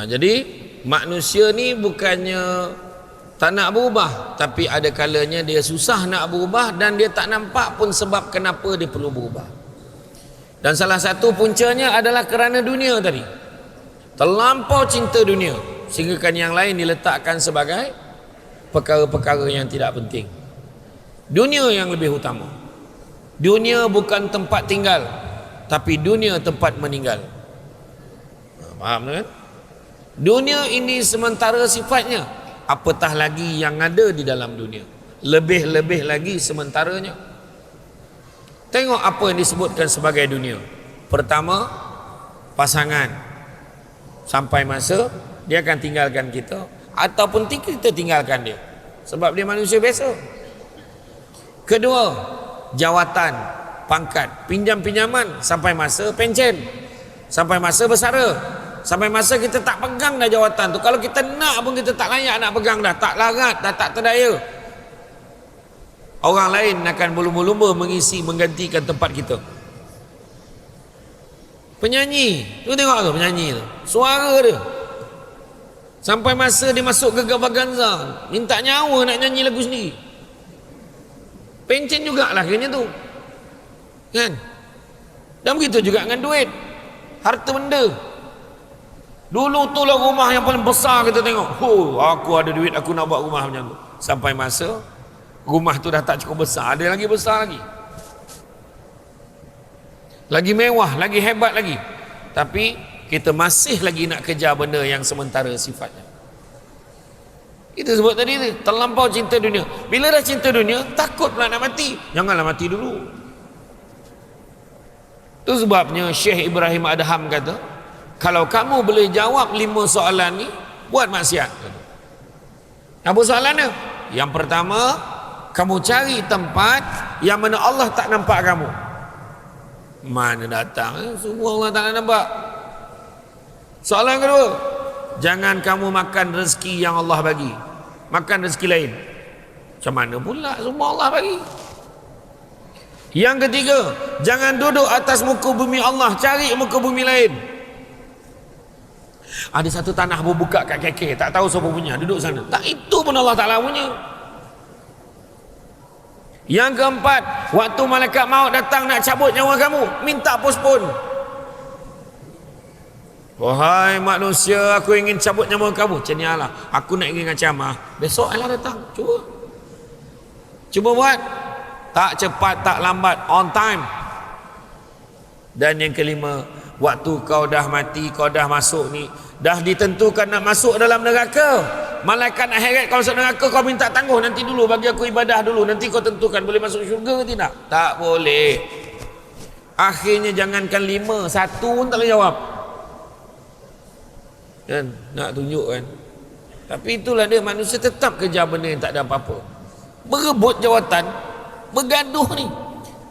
jadi manusia ni bukannya tak nak berubah, tapi ada kalanya dia susah nak berubah dan dia tak nampak pun sebab kenapa dia perlu berubah. Dan salah satu puncanya adalah kerana dunia tadi. Terlampau cinta dunia sehingga kan yang lain diletakkan sebagai perkara-perkara yang tidak penting. Dunia yang lebih utama. Dunia bukan tempat tinggal, tapi dunia tempat meninggal. Faham kan? Dunia ini sementara sifatnya, apatah lagi yang ada di dalam dunia. Lebih-lebih lagi sementaranya. Tengok apa yang disebutkan sebagai dunia. Pertama, pasangan. Sampai masa dia akan tinggalkan kita, ataupun kita tinggalkan dia, sebab dia manusia biasa. Kedua, jawatan, pangkat, pinjam-pinjaman sampai masa pencen, sampai masa bersara, sampai masa kita tak pegang dah jawatan tu. Kalau kita nak pun kita tak layak nak pegang dah, tak larat dah, tak terdaya. Orang lain akan berlumba-lumba menggantikan tempat kita. Penyanyi, tu tengok tu penyanyi tu, suara dia sampai masa dia masuk ke Gavaganza, minta nyawa nak nyanyi lagu sendiri. Pencen jugalah akhirnya tu, kan? Dan begitu juga dengan duit, harta benda. Dulu tu lah rumah yang paling besar kita tengok. Aku ada duit, aku nak buat rumah macam tu. Sampai masa rumah tu dah tak cukup besar, ada lagi besar lagi. Lagi mewah, lagi hebat lagi. Tapi kita masih lagi nak kejar benda yang sementara sifatnya. Kita sebut tadi tu, terlampau cinta dunia. Bila dah cinta dunia, takut pula nak mati. Janganlah mati dulu. Itu sebabnya Syekh Ibrahim Adham kata, kalau kamu boleh jawab 5 soalan ni, buat maksiat. Apa soalannya? Yang pertama, kamu cari tempat yang mana Allah tak nampak kamu. Mana datang? Semua Allah tak nak nampak. Soalan kedua, jangan kamu makan rezeki yang Allah bagi. Makan rezeki lain. Macam mana pula semua Allah bagi? Yang ketiga, jangan duduk atas muka bumi Allah, cari muka bumi lain. Ada satu tanah berbuka kat KK, tak tahu siapa punya, duduk sana. Tak, itu pun Allah Ta'ala punya. Yang keempat, waktu malaikat maut datang nak cabut nyawa kamu, minta postpone. Wahai manusia, aku ingin cabut nyawa kamu. Macam ni lah, aku nak ingin macam besok Allah datang, cuba buat. Tak cepat tak lambat, on time. Dan yang kelima, waktu kau dah mati, kau dah masuk ni, dah ditentukan nak masuk dalam neraka. Malaikat nak heret kau masuk neraka, kau minta tangguh, nanti dulu bagi aku ibadah dulu, nanti kau tentukan boleh masuk syurga ke tidak. Tak boleh. Akhirnya jangankan 5, 1 pun tak boleh jawab. Kan nak tunjukkan. Tapi itulah dia, manusia tetap kejar benda yang tak ada apa-apa. Berebut jawatan, bergaduh ni,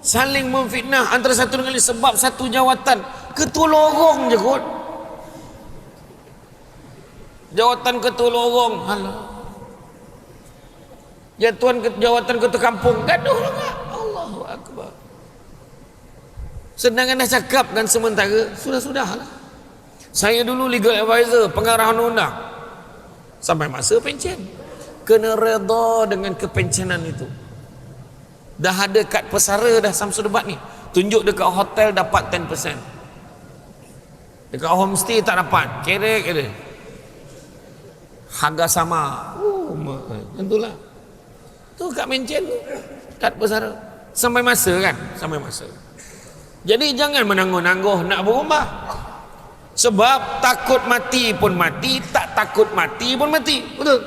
saling memfitnah antara satu dengan lain sebab satu jawatan. Ketua lorong je kot. Jawatan ketua lorong, alah. Jawatan ketua kampung, gaduh juga. Allahu Akbar. Sedangkan dah cakap kan sementara, sudah-sudah lah. Saya dulu legal advisor, pengarah undang-undang. Sampai masa pencen, kena redha dengan kepencenan itu. Dah ada kad pesara dah Samsul Debat ni, tunjuk dekat hotel dapat 10%, dekat homestay tak dapat, kerek ada, harga sama. Tentulah tu kat mencen tu, kad pesara. Sampai masa kan, sampai masa. Jadi jangan menangguh-nangguh nak berubah. Sebab takut mati pun mati, tak takut mati pun mati. Betul?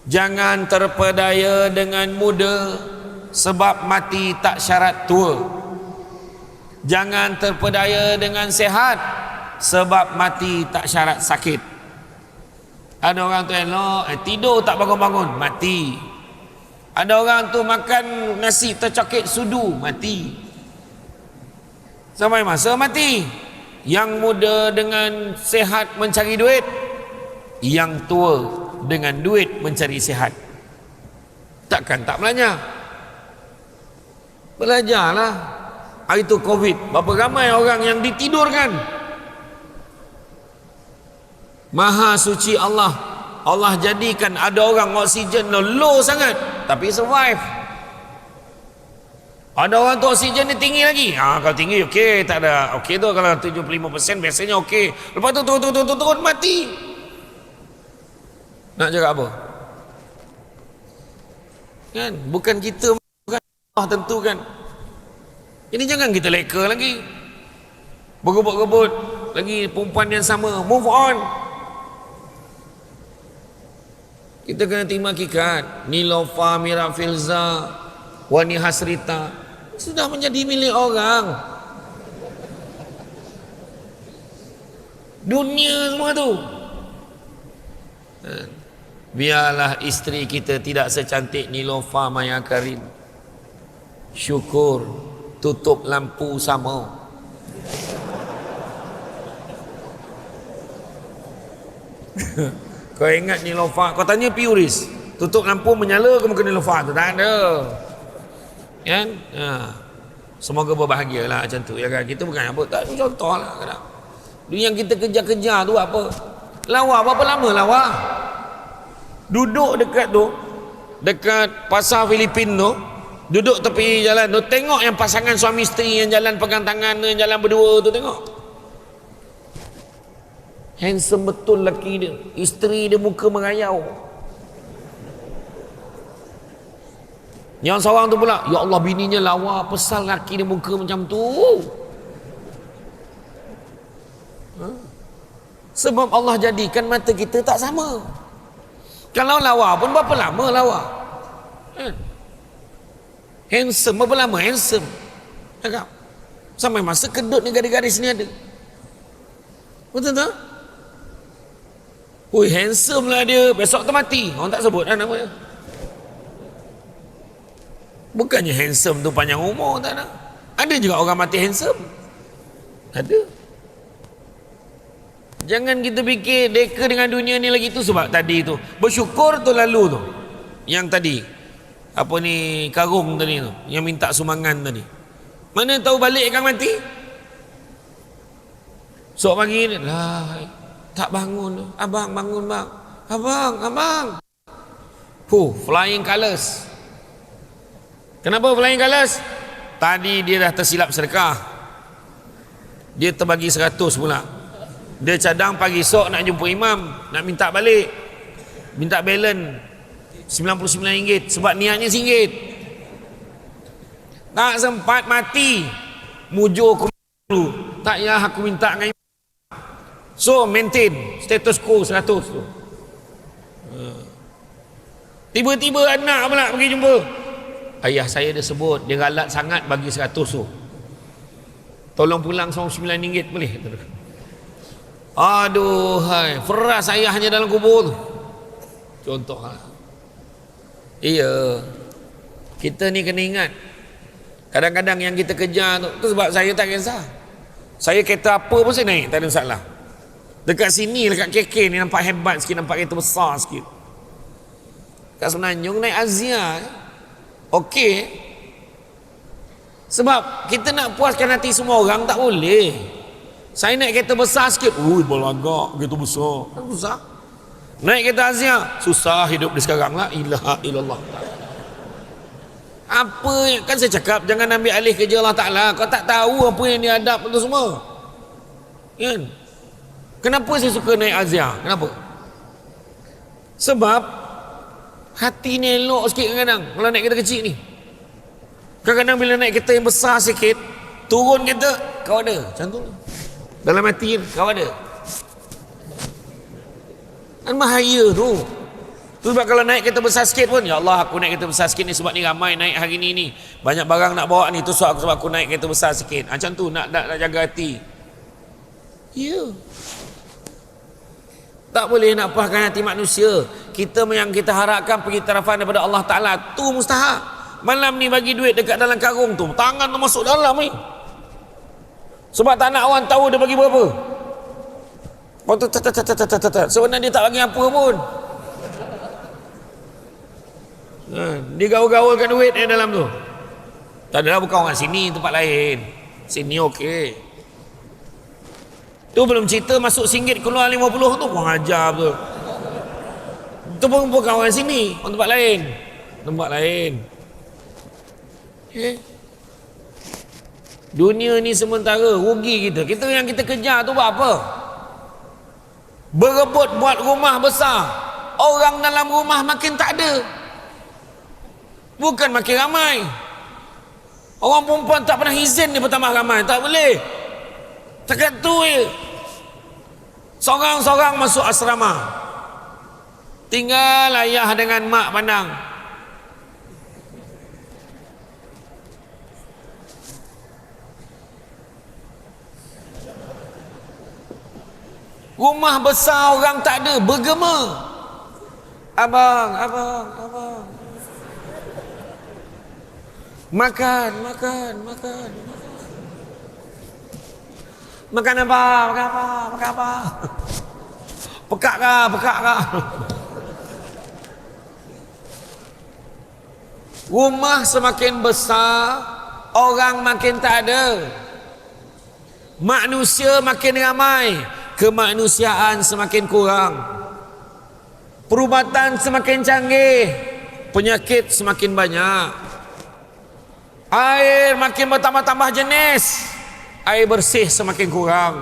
Jangan terpedaya dengan muda, sebab mati tak syarat tua. Jangan terpedaya dengan sehat, sebab mati tak syarat sakit. Ada orang tu elok, tidur tak bangun-bangun, mati. Ada orang tu makan nasi tercokek sudu, mati. Sampai masa mati. Yang muda dengan sehat mencari duit, yang tua dengan duit mencari sehat. Takkan tak belajar? Belajarlah. Hari tu Covid, berapa ramai orang yang ditidurkan. Maha suci Allah, Allah jadikan ada orang oksigen low sangat tapi survive. Ada orang tu oksigen dia tinggi lagi. Kalau tinggi okey, tak ada. Okey tu kalau 75% biasanya okey. Lepas tu turun mati. Nak cakap apa? Kan bukan kita, bukan Allah tentukan. Ini jangan kita leka lagi. Berebut-rebut lagi perempuan yang sama. Move on. Kita kena terima hakikat. Nilofa, Mira Filza, Wani Hasrita sudah menjadi milik orang. Dunia semua tu. Biarlah isteri kita tidak secantik Nilofa Maya Karim. Syukur tutup lampu sama. Kau ingat Nilofa, kau tanya Piuris, tutup lampu menyala ke muka Nilofa tu? Tak ada. Kan? Semoga berbahagialah macam tu ya kan. Kita bukan apa, tak contohlah kadang. Yang kita kejar-kejar tu apa? Lawa, berapa lama lawa? Duduk dekat tu, dekat pasar Filipin tu, duduk tepi jalan tu, tengok yang pasangan suami isteri yang jalan pegang tangan, yang jalan berdua tu, tengok. Handsome betul lelaki dia. Isteri dia muka mengayau. Yang seorang tu pula, ya Allah bininya lawa, pesal lelaki dia muka macam tu. Sebab Allah jadikan mata kita tak sama. Kalau lawa pun berapa lama lawa? Handsome berapa lama handsome? Cakap. Sampai masa kedut ni garis-garis ni ada. Betul tak? Ui, handsome lah dia. Besok tu mati. Orang tak sebut lah nama dia. Bukannya handsome tu panjang umur, tak nak. Ada juga orang mati handsome. Ada. Jangan kita fikir deka dengan dunia ni lagi tu. Sebab tadi tu bersyukur tu lalu tu. Yang tadi apa ni, karung tadi tu, yang minta sumbangan tadi. Mana tahu balik akan mati. Sok pagi ni lah, tak bangun. Abang bangun bang. Abang. Flying colours. Kenapa flying colours? Tadi dia dah tersilap sedekah. Dia terbagi 100 pula. Dia cadang pagi esok nak jumpa imam, nak minta balik. Minta balance RM99 sebab niatnya RM1. Tak sempat mati. Mujur aku dulu. Tak payah aku minta dengan imam. So maintain status quo 100 tu. Tiba-tiba anak pula pergi jumpa. Ayah saya dia sebut, dia galat sangat bagi 100 tu. Tolong pulang RM99 boleh? Aduh, hai, feras ayahnya dalam kubur tu. Contoh lah. Iya. Kita ni kena ingat. Kadang-kadang yang kita kejar tu sebab saya tak kisah. Saya kereta apa pun saya naik, tak ada masalah. Dekat sini, dekat KK ni nampak hebat sikit, nampak kereta besar sikit. Kat Semenanjung naik Azia. Okey. Sebab kita nak puaskan hati semua orang tak boleh. Saya naik kereta besar sikit, ui balagak kereta besar. Kan susah. Naik kereta Azia, susah hidup di sekarang lah. Ilaha illallah. Apa kan saya cakap, jangan ambil alih kerja Allah Ta'ala. Kau tak tahu apa yang dia hadap itu semua. Kan? Kenapa saya suka naik Azia? Kenapa? Sebab hati ni elok sikit kadang-kadang kalau naik kereta kecil ni. Kadang-kadang bila naik kereta yang besar sikit, turun kereta, kau ada macam tu dalam hati kau ada. Kan bahaya tu. Sebab kalau naik kereta besar sikit pun, ya Allah aku naik kereta besar sikit ni sebab ni ramai naik hari ni banyak barang nak bawa ni, tu sebab aku naik kereta besar sikit. Macam tu nak jaga hati. Ya. Tak boleh nak puaskan hati manusia. Kita yang kita harapkan pergi tarafan daripada Allah Ta'ala, tu mustahak. Malam ni bagi duit dekat dalam karung tu, tangan tu masuk dalam ni. Sebab tak nak orang tahu dia bagi berapa. Sebenarnya dia tak bagi apa pun. Dia gaul-gaulkan duit dalam tu. Tak adalah, bukan orang sini, tempat lain. Sini okey. Tu belum cerita masuk RM1 keluar RM50 tu kurang ajar betul. Tu pun bukan orang sini, orang tempat lain. Tempat lain. Okay. Dunia ni sementara, rugi kita. Kita yang kita kejar tu buat apa? Berebut buat rumah besar. Orang dalam rumah makin tak ada. Bukan makin ramai. Orang perempuan tak pernah izin dia bertambah ramai. Tak boleh. Takat tu je. Seorang-seorang masuk asrama. Tinggal ayah dengan mak pandang. Rumah besar orang tak ada, bergema. Abang. Makan. Makan apa? Pekak kah? Rumah semakin besar, orang makin tak ada. Manusia makin ramai, kemanusiaan semakin kurang. Perubatan semakin canggih, penyakit semakin banyak. Air makin bertambah-tambah jenis, air bersih semakin kurang.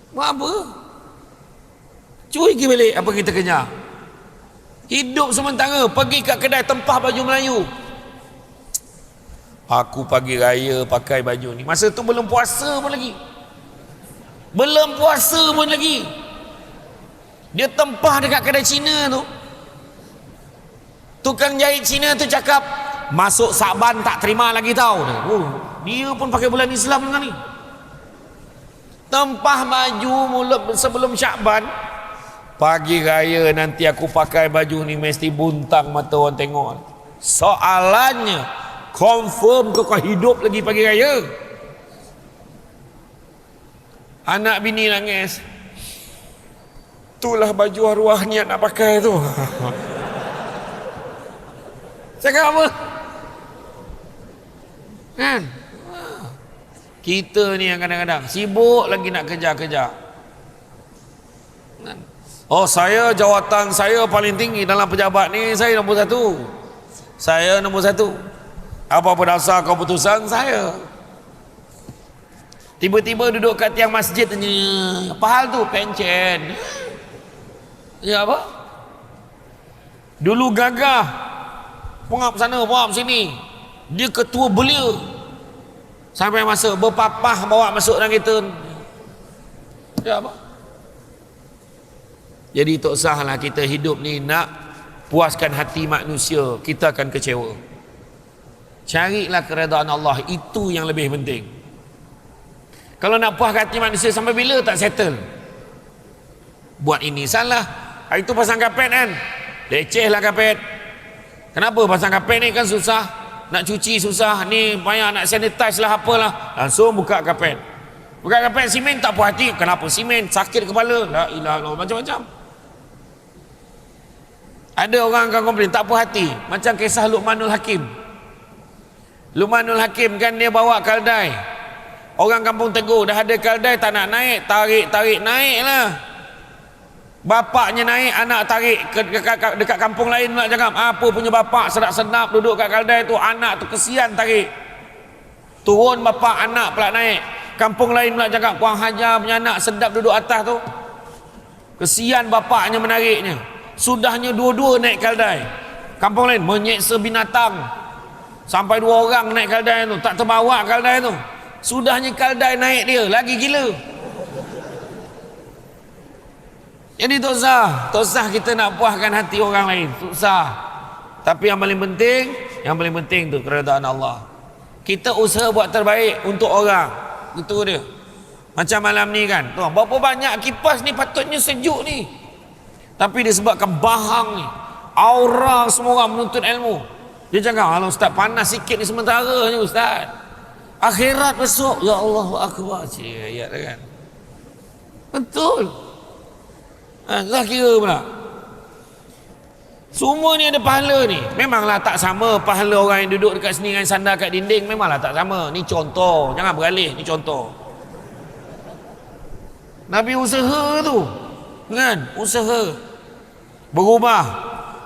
Buat apa? Cuy pergi balik apa kita kenyang. Hidup sementara, pergi kat kedai tempah baju Melayu. Aku pagi raya pakai baju ni. Masa tu belum puasa pun lagi. Belum puasa pun lagi. Dia tempah dekat kedai Cina tu. Tukang jahit Cina tu cakap, masuk Sa'ban tak terima lagi tau. Oh, dia pun pakai bulan Islam dengan ni. Tempah baju mulut sebelum Syakban. Pagi raya nanti aku pakai baju ni mesti buntang mata orang tengok. Soalannya, confirm ke kau hidup lagi pagi raya? Anak bini nangis. Itulah baju arwah niat nak pakai tu. Cakap apa? Kan? Kita ni yang kadang-kadang sibuk lagi nak kejar-kejar. Kan? Oh, saya jawatan saya paling tinggi dalam pejabat ni, saya nombor 1. Saya nombor 1. Apa-apa dasar keputusan saya. Tiba-tiba duduk kat tiang masjid tanya, apa hal tu? Pencen. Ya apa? Dulu gagah. Pengap sana, pengap sini. Dia ketua belia. Sampai masa berpapah bawa masuk dalam kereta. Ya apa? Jadi tak sahlah kita hidup ni nak puaskan hati manusia, kita akan kecewa. Carilah keredaan Allah, itu yang lebih penting. Kalau nak puaskan hati manusia sampai bila tak settle? Buat ini salah, hari tu pasang kapet kan, leceh lah kapet. Kenapa pasang kapet ni kan susah, nak cuci susah, ni banyak nak sanitize lah apalah, langsung buka kapet. Buka kapet simen tak puas hati, kenapa simen? Sakit kepala, la ilaha illallah, macam-macam. Ada orang akan komplain tak puas hati, macam kisah Luqmanul Hakim. Luqmanul Hakim kan dia bawa kaldai. Orang kampung Teguh dah ada kaldai tak nak naik, tarik naik lah. Bapaknya naik, anak tarik dekat kampung lain pula cakap, apa punya bapak sedap-sedap duduk kat kaldai tu, anak tu kesian tarik. Turun bapak, anak pula naik. Kampung lain pula cakap, Puan Hajar punya anak sedap duduk atas tu, kesian bapaknya menariknya. Sudahnya dua-dua naik kaldai. Kampung lain menyeksa binatang. Sampai 2 orang naik kaldai tu, tak terbawa kaldai tu. Sudahnya kaldai naik dia, lagi gila. Jadi tak sah kita nak puaskan hati orang lain, susah. Tapi yang paling penting tu keredaan Allah. Kita usaha buat terbaik untuk orang. Itu dia. Macam malam ni kan, tuan, berapa banyak kipas ni patutnya sejuk ni. Tapi disebabkan bahang ni, aura semua orang menuntut ilmu. Dia cakap, kalau ustaz panas sikit ni sementara je ustaz. Akhirat besok, ya Allah akbar. Cik, ayat kan. Betul. Tak kira pula. Semua ni ada pahala ni. Memanglah tak sama pahala orang yang duduk dekat sini dengan sandar kat dinding, memanglah tak sama. Ni contoh, jangan beralih, ni contoh. Nabi usaha tu, kan? Usaha berubah.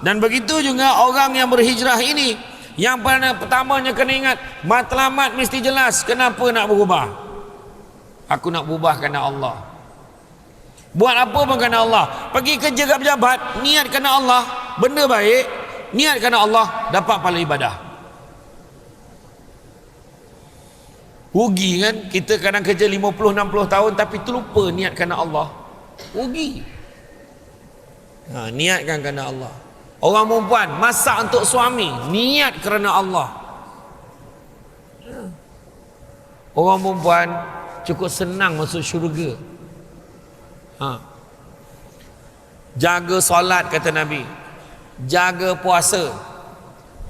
Dan begitu juga orang yang berhijrah ini, yang pertamanya kena ingat, matlamat mesti jelas. Kenapa nak berubah? Aku nak berubah kerana Allah. Buat apa pun kerana Allah. Pergi kerja kat pejabat, niat kerana Allah, benda baik, niat kerana Allah, dapat pahala ibadah. Rugi kan? Kita kadang kerja 50-60 tahun tapi terlupa niat kerana Allah. Rugi. Niatkan kerana Allah. Orang perempuan masak untuk suami, niat kerana Allah. Orang perempuan cukup senang masuk syurga. Jaga solat kata Nabi, jaga puasa,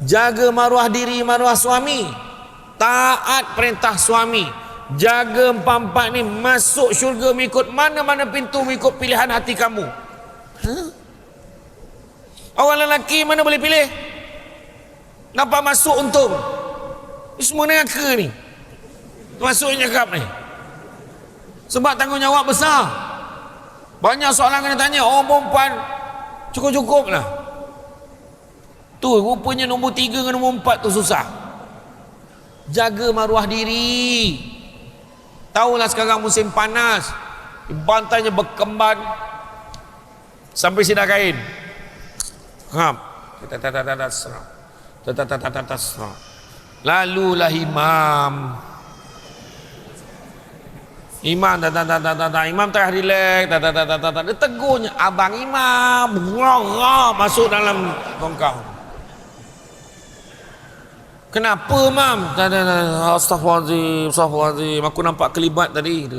jaga maruah diri, maruah suami, taat perintah suami, jaga empat-empat ni, masuk syurga mengikut mana-mana pintu, mengikut pilihan hati kamu. Orang lelaki mana boleh pilih? Nampak masuk untung. Ini semua neraka ni. Masuk cakap ni. Sebab tanggungjawab besar. Banyak soalan kena tanya. Orang perempuan cukup-cukup lah. Tu rupanya nombor 3 dengan nombor 4 tu susah. Jaga maruah diri. Tahulah sekarang musim panas. Bantainya berkemban sampai sida kain. Ngap. Lalulah Imam Imam tengah relax, dia tegurnya, abang Imam, masuk dalam tongkang. Kenapa, Mam? Astaghfirullahaladzim, aku nampak kelibat tadi.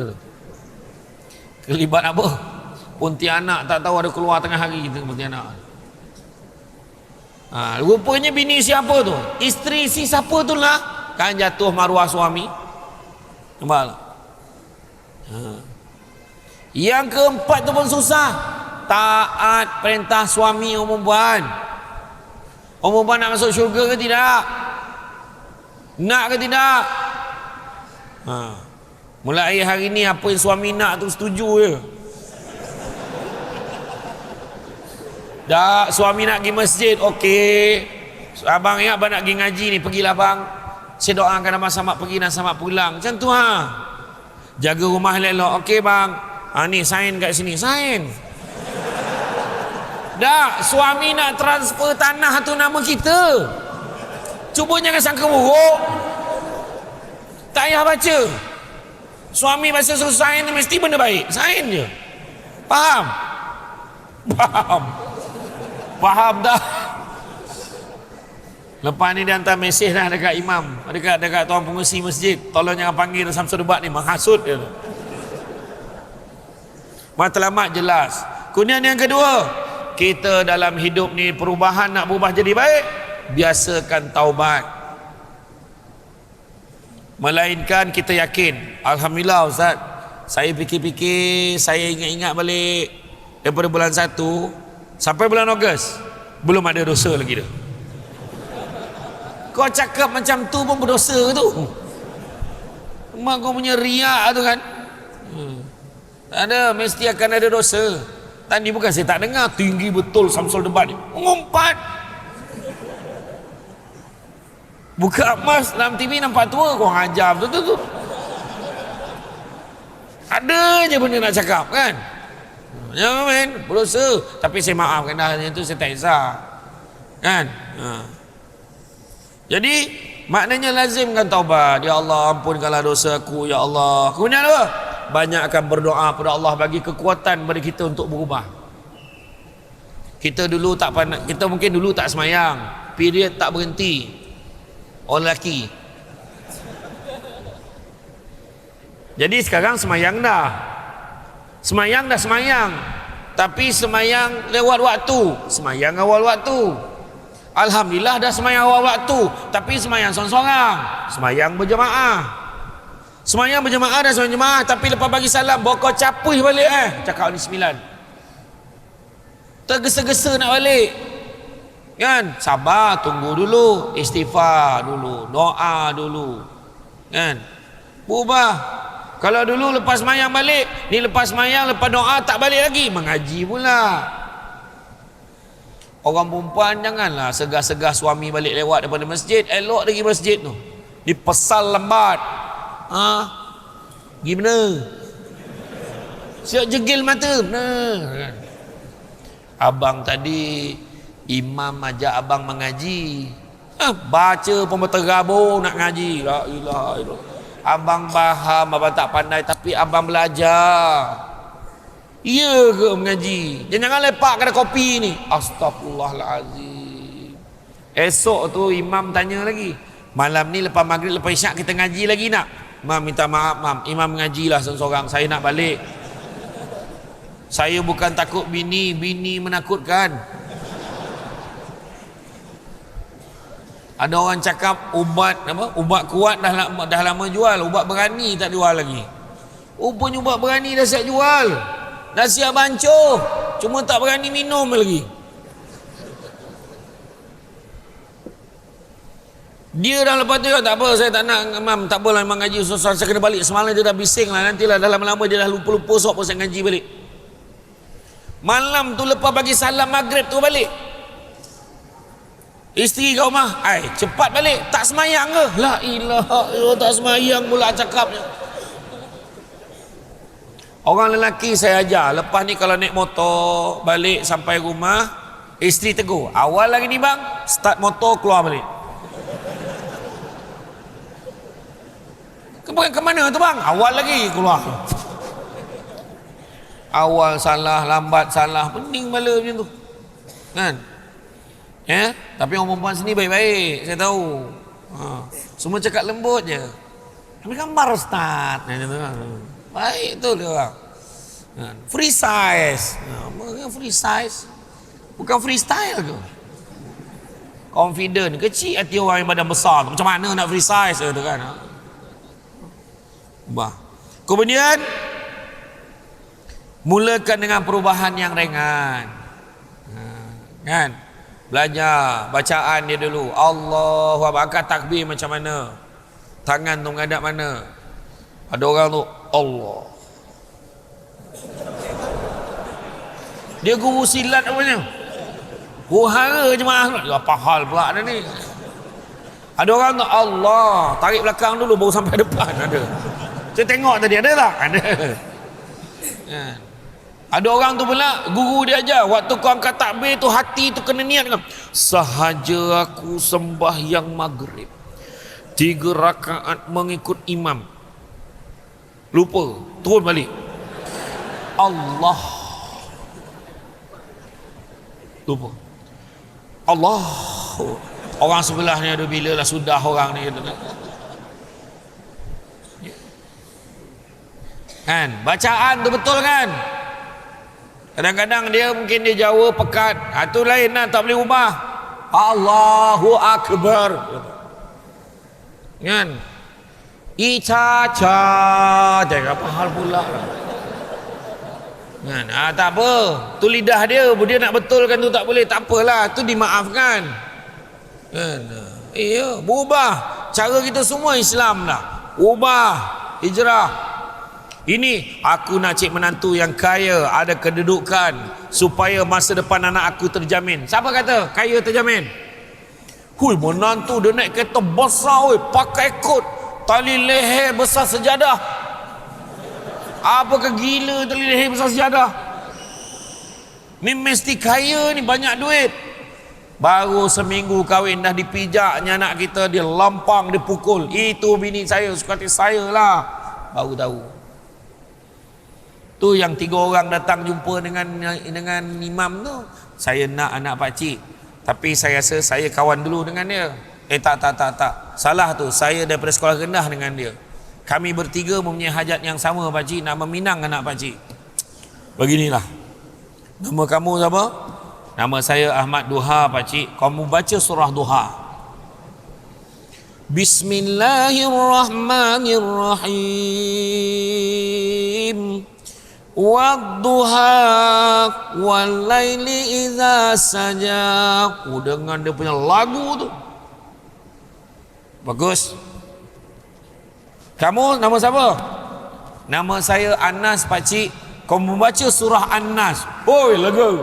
Kelibat apa? Pontianak, tak tahu ada keluar tengah hari kita Pontianak. Rupanya bini siapa tu? Isteri si siapa tu lah? Kan jatuh maruah suami. Nampak? Yang keempat tu pun susah. Taat perintah suami umum puan. Umum puan nak masuk syurga ke tidak? Nak ke tidak? Mulai hari ni apa yang suami nak tu setuju je. Dah suami nak pergi masjid, okey. Abang ya, abang nak pergi ngaji ni, pergilah bang. Saya doakan abang selamat pergi dan selamat pulang. Macam tu Jaga rumah elok. Okey bang. Ni sign kat sini, sign. Dah suami nak transfer tanah tu nama kita. Cuba jangan sangka buruk. Tak payah baca. Suami baca suruh sign mesti benda baik. Sign je. Faham? Faham dah. Lepas ni dia hantar mesej dah dekat imam, dekat tuan pengurusi masjid, tolong jangan panggil Samsul Debat ni, menghasut dia. Matlamat jelas. Kemudian yang kedua, kita dalam hidup ni perubahan nak berubah jadi baik, biasakan taubat. Melainkan kita yakin, alhamdulillah Ustaz, saya fikir-fikir, saya ingat-ingat balik daripada bulan 1 sampai bulan Ogos, belum ada dosa lagi dah. Kau cakap macam tu pun berdosa tu. Mak kau punya riak tu kan. Tak ada, mesti akan ada dosa. Tadi bukan saya tak dengar, tinggi betul Samsul Debat ni, mengumpat. Buka emas dalam TV nampak tua, kau ajar betul tu. Ada je benda nak cakap kan. Ya men, berdosa. Tapi saya maafkan dah, yang tu saya tak kisah kan. Jadi maknanya lazimkan taubat. Ya Allah, ampunkanlah dosa aku ya Allah. Kemudian apa? Banyak akan berdoa pada Allah bagi kekuatan bagi kita untuk berubah. Kita dulu tak pandai, kita mungkin dulu tak semayang, period tak berhenti. Orang lelaki. Jadi sekarang semayang dah. Semayang dah semayang. Tapi semayang lewat waktu. Semayang awal waktu. Alhamdulillah dah semayang awal waktu. Tapi semayang sorang-sorang. Semayang berjemaah. Semayang berjemaah dan semayang jemaah. Tapi lepas bagi salam, bawa kau capuh balik cakap ni 9. Tergesa-gesa nak balik. Kan? Sabar, tunggu dulu. Istighfar dulu. Doa dulu. Kan? Berubah. Kalau dulu lepas semayang balik, ni lepas semayang, lepas doa tak balik lagi, mengaji pula. Orang perempuan janganlah segah-segah suami balik lewat daripada masjid, elok lagi masjid tu. Dipesal lambat. Gimana? Siap jegil mata. Benar. Abang tadi imam ajak abang mengaji. Baca pun berterabur nak ngaji. La ilaha illallah. Abang faham, abang tak pandai, tapi abang belajar. Ya ke mengaji? Jangan lepak kedai kopi ni. Astagfirullahalazim. Esok tu imam tanya lagi, malam ni lepas maghrib, lepas isyak kita ngaji lagi nak? Mam, minta maaf mam, imam mengajilah seorang, saya nak balik. Saya bukan takut bini menakutkan. Ada orang cakap ubat kuat dah lama jual, ubat berani tak jual lagi. Rupanya ubat berani dah siap jual, dah siap bancuh, cuma tak berani minum lagi. Dia dah lepas tu, tak apa, saya tak nak mam, tak apalah memang ngaji susah, saya kena balik. Semalam dia dah bising lah, nantilah dah lama-lama dia dah lupa-lupa, sok pun saya ngaji balik. Malam tu lepas bagi salam maghrib tu balik. Isteri kat rumah, cepat balik, tak semayang ke? La ilaha illallah, tak semayang pula cakapnya. Orang lelaki saya ajar, lepas ni kalau naik motor balik sampai rumah, isteri tegur, awal lagi ni bang, start motor keluar balik. Ke mana tu bang? Awal lagi keluar. Awal salah, lambat salah, pening bala macam tu. Kan? Ya, tapi orang perempuan sini baik-baik, saya tahu. Semua cakap lembut je. Ambil gambar Ustaz. Baik tu dia orang. Free size. Free size. Bukan freestyle ke? Confident. Kecil hati orang yang badan besar. Macam mana nak free size tu kan? Kemudian mulakan dengan perubahan yang ringan. Kan? Belajar bacaan dia dulu. Allahu Akbar. Angkat takbir macam mana? Tangan tu menghadap mana? Ada orang tu Allah. Dia guru silat apanya? Hara jemaah. Apa hal pula ada ni? Ada orang tu Allah. Tarik belakang dulu baru sampai depan. Ada. Saya tengok tadi ada tak? Ada. Ada orang tu pula guru dia ajar, waktu kau angkat takbir tu hati tu kena niat kan. Sahaja aku sembahyang maghrib 3 rakaat mengikut imam. Lupa, turun balik. Allah. Lupa. Allah. Orang sebelah ni ada bila lah sudah orang ni. Kan? Bacaan tu betul kan? Kadang-kadang dia mungkin dia Jawa pekat. Itu lain lah, tak boleh ubah. Allahu Akbar. Kan? Ica-ca. Jangan apa hal pula lah. Kan? Tak apa. Tu lidah dia. Dia nak betulkan tu tak boleh. Tak apalah. Tu dimaafkan. Kan? Ya, berubah. Cara kita semua Islam lah. Ubah. Hijrah. Ini aku nak cik menantu yang kaya, ada kedudukan, supaya masa depan anak aku terjamin. Siapa kata kaya terjamin? Hui, menantu dia naik kereta besar, hui, pakai kot, tali leher besar sejadah. Apakah gila tali leher besar sejadah? Ni mesti kaya ni, banyak duit. Baru seminggu kahwin dah dipijaknya anak kita, dia lampang, dia pukul. Itu bini saya, suka hati saya lah. Baru tahu. Tu yang 3 orang datang jumpa dengan imam tu. Saya nak anak pakcik, tapi saya rasa saya kawan dulu dengan dia. Tak. Salah tu, saya daripada sekolah rendah dengan dia. Kami bertiga mempunyai hajat yang sama pakcik, nak meminang anak pakcik. Beginilah. Nama kamu siapa? Nama saya Ahmad Duha pakcik. Kamu baca surah Duha. Bismillahirrahmanirrahim. Wadduha walaili idza saja. Dengan dia punya lagu tu bagus. Kamu nama siapa? Nama saya Anas pakcik. Kau membaca surah An-Nas. Oi, lagu.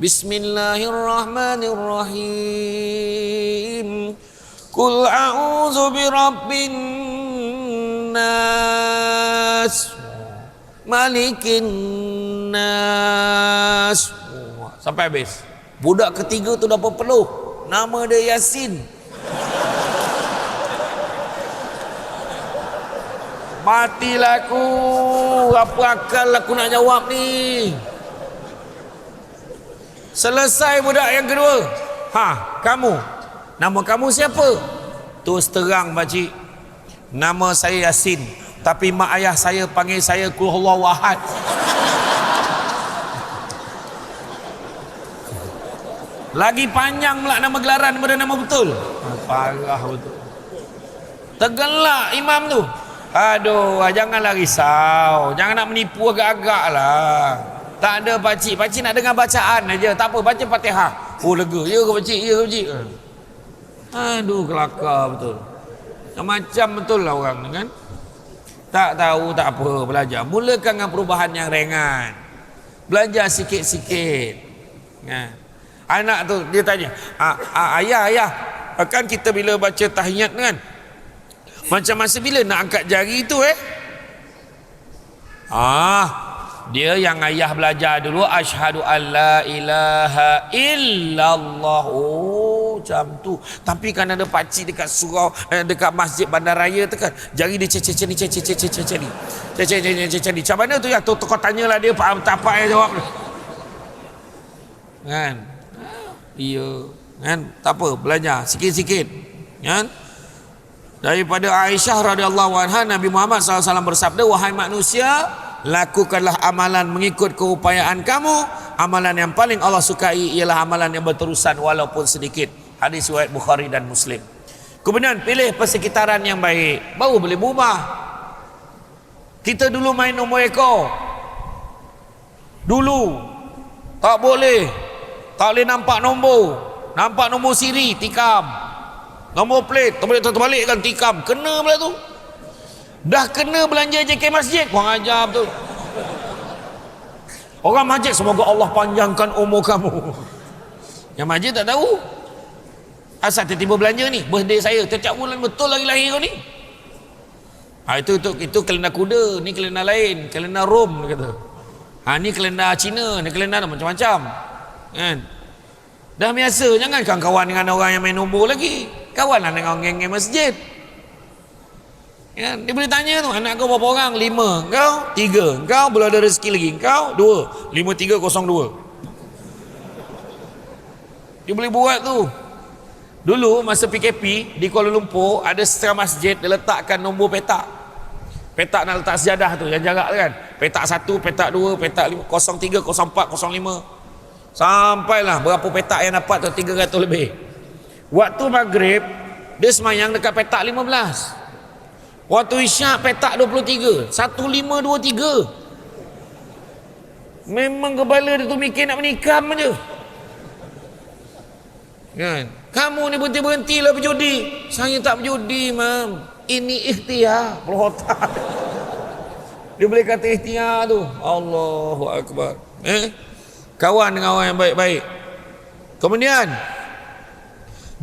Bismillahirrahmanirrahim. Qul a'udzu birabbin nas, Malikin nas. Sampai habis. Budak ketiga tu dah berpeluh. Nama dia Yasin. Matilah aku. Apa akal aku nak jawab ni? Selesai budak yang kedua. Kamu. Nama kamu siapa? Terus terang pakcik. Nama saya Yasin, tapi mak ayah saya panggil saya Qul Huwallahu Ahad. Lagi panjang pula nama gelaran daripada nama betul. Parah betul. Tergelak imam tu. Aduh, janganlah risau. Jangan nak menipu agak-agak lah. Tak ada pakcik. Pakcik nak dengar bacaan aja. Tak apa, baca Fatihah. Oh, lega. Ya ke pakcik? Ya ke pakcik? Aduh, kelakar betul. Macam betul lah orang ni kan. Tak tahu, tak apa, belajar. Mulakan dengan perubahan yang ringan. Belajar sikit-sikit. Anak tu dia tanya, ayah, kan kita bila baca tahiyat kan, macam masa bila nak angkat jari tu Dia yang ayah belajar dulu asyhadu alla ilaha illallah. Oh, macam tu. Tapi kan ada pakcik dekat surau, dekat masjid bandaraya tu kan, jari dia ceceni. Macam mana tu ya? Tu kau tanyalah dia tak apa yang jawab. Kan? Iya, kan? Tak apa, belajar sikit-sikit. Kan? Daripada Aisyah radhiyallahu anha, Nabi Muhammad SAW bersabda, wahai manusia, lakukanlah amalan mengikut keupayaan kamu. Amalan yang paling Allah sukai ialah amalan yang berterusan walaupun sedikit. Hadis riwayat Bukhari dan Muslim. Kemudian pilih persekitaran yang baik, baru boleh berubah. Kita dulu main nombor ekor. Dulu tak boleh nampak nombor siri, tikam. Nombor plate tak boleh terbalik kan, tikam. Kena pula tu. Dah kena belanja JK masjid, kurang ajar betul. Orang masjid, semoga Allah panjangkan umur kamu. Yang masjid tak tahu. Asal tiba-tiba belanja ni, birthday saya setiap bulan, betul lagi lahir kau ni. Itu kalender kuda, ni kalender lain, kalender Rom kata. Ni kalender Cina, ni kalender macam-macam. Kan? Dah biasa, jangan kawan dengan orang yang main nombor lagi. Kawanlah dengan geng-geng masjid. Ya, dia boleh tanya tu, anak kau berapa orang? 5, kau 3, kau belum ada rezeki lagi, kau 2, 5302. Dia boleh buat tu. Dulu masa PKP di Kuala Lumpur, ada setengah masjid dia letakkan nombor petak. Petak nak letak sejadah tu yang jarak tu kan, petak 1, petak 2, petak 5, 03, 04, 05, sampailah berapa petak yang dapat tu, 300 lebih. Waktu maghrib dia semayang dekat petak 15. Waktu isyak petak 23, 1523. Memang kepala dia tu mikir nak menikam je. Kan? Kamu ni berhenti-berhentilah berjudi. Saya tak berjudi, mam. Ini ikhtiar, perhotan. Dia boleh kata ikhtiar tu. Allahu Akbar. Kawan dengan orang yang baik-baik. Kemudian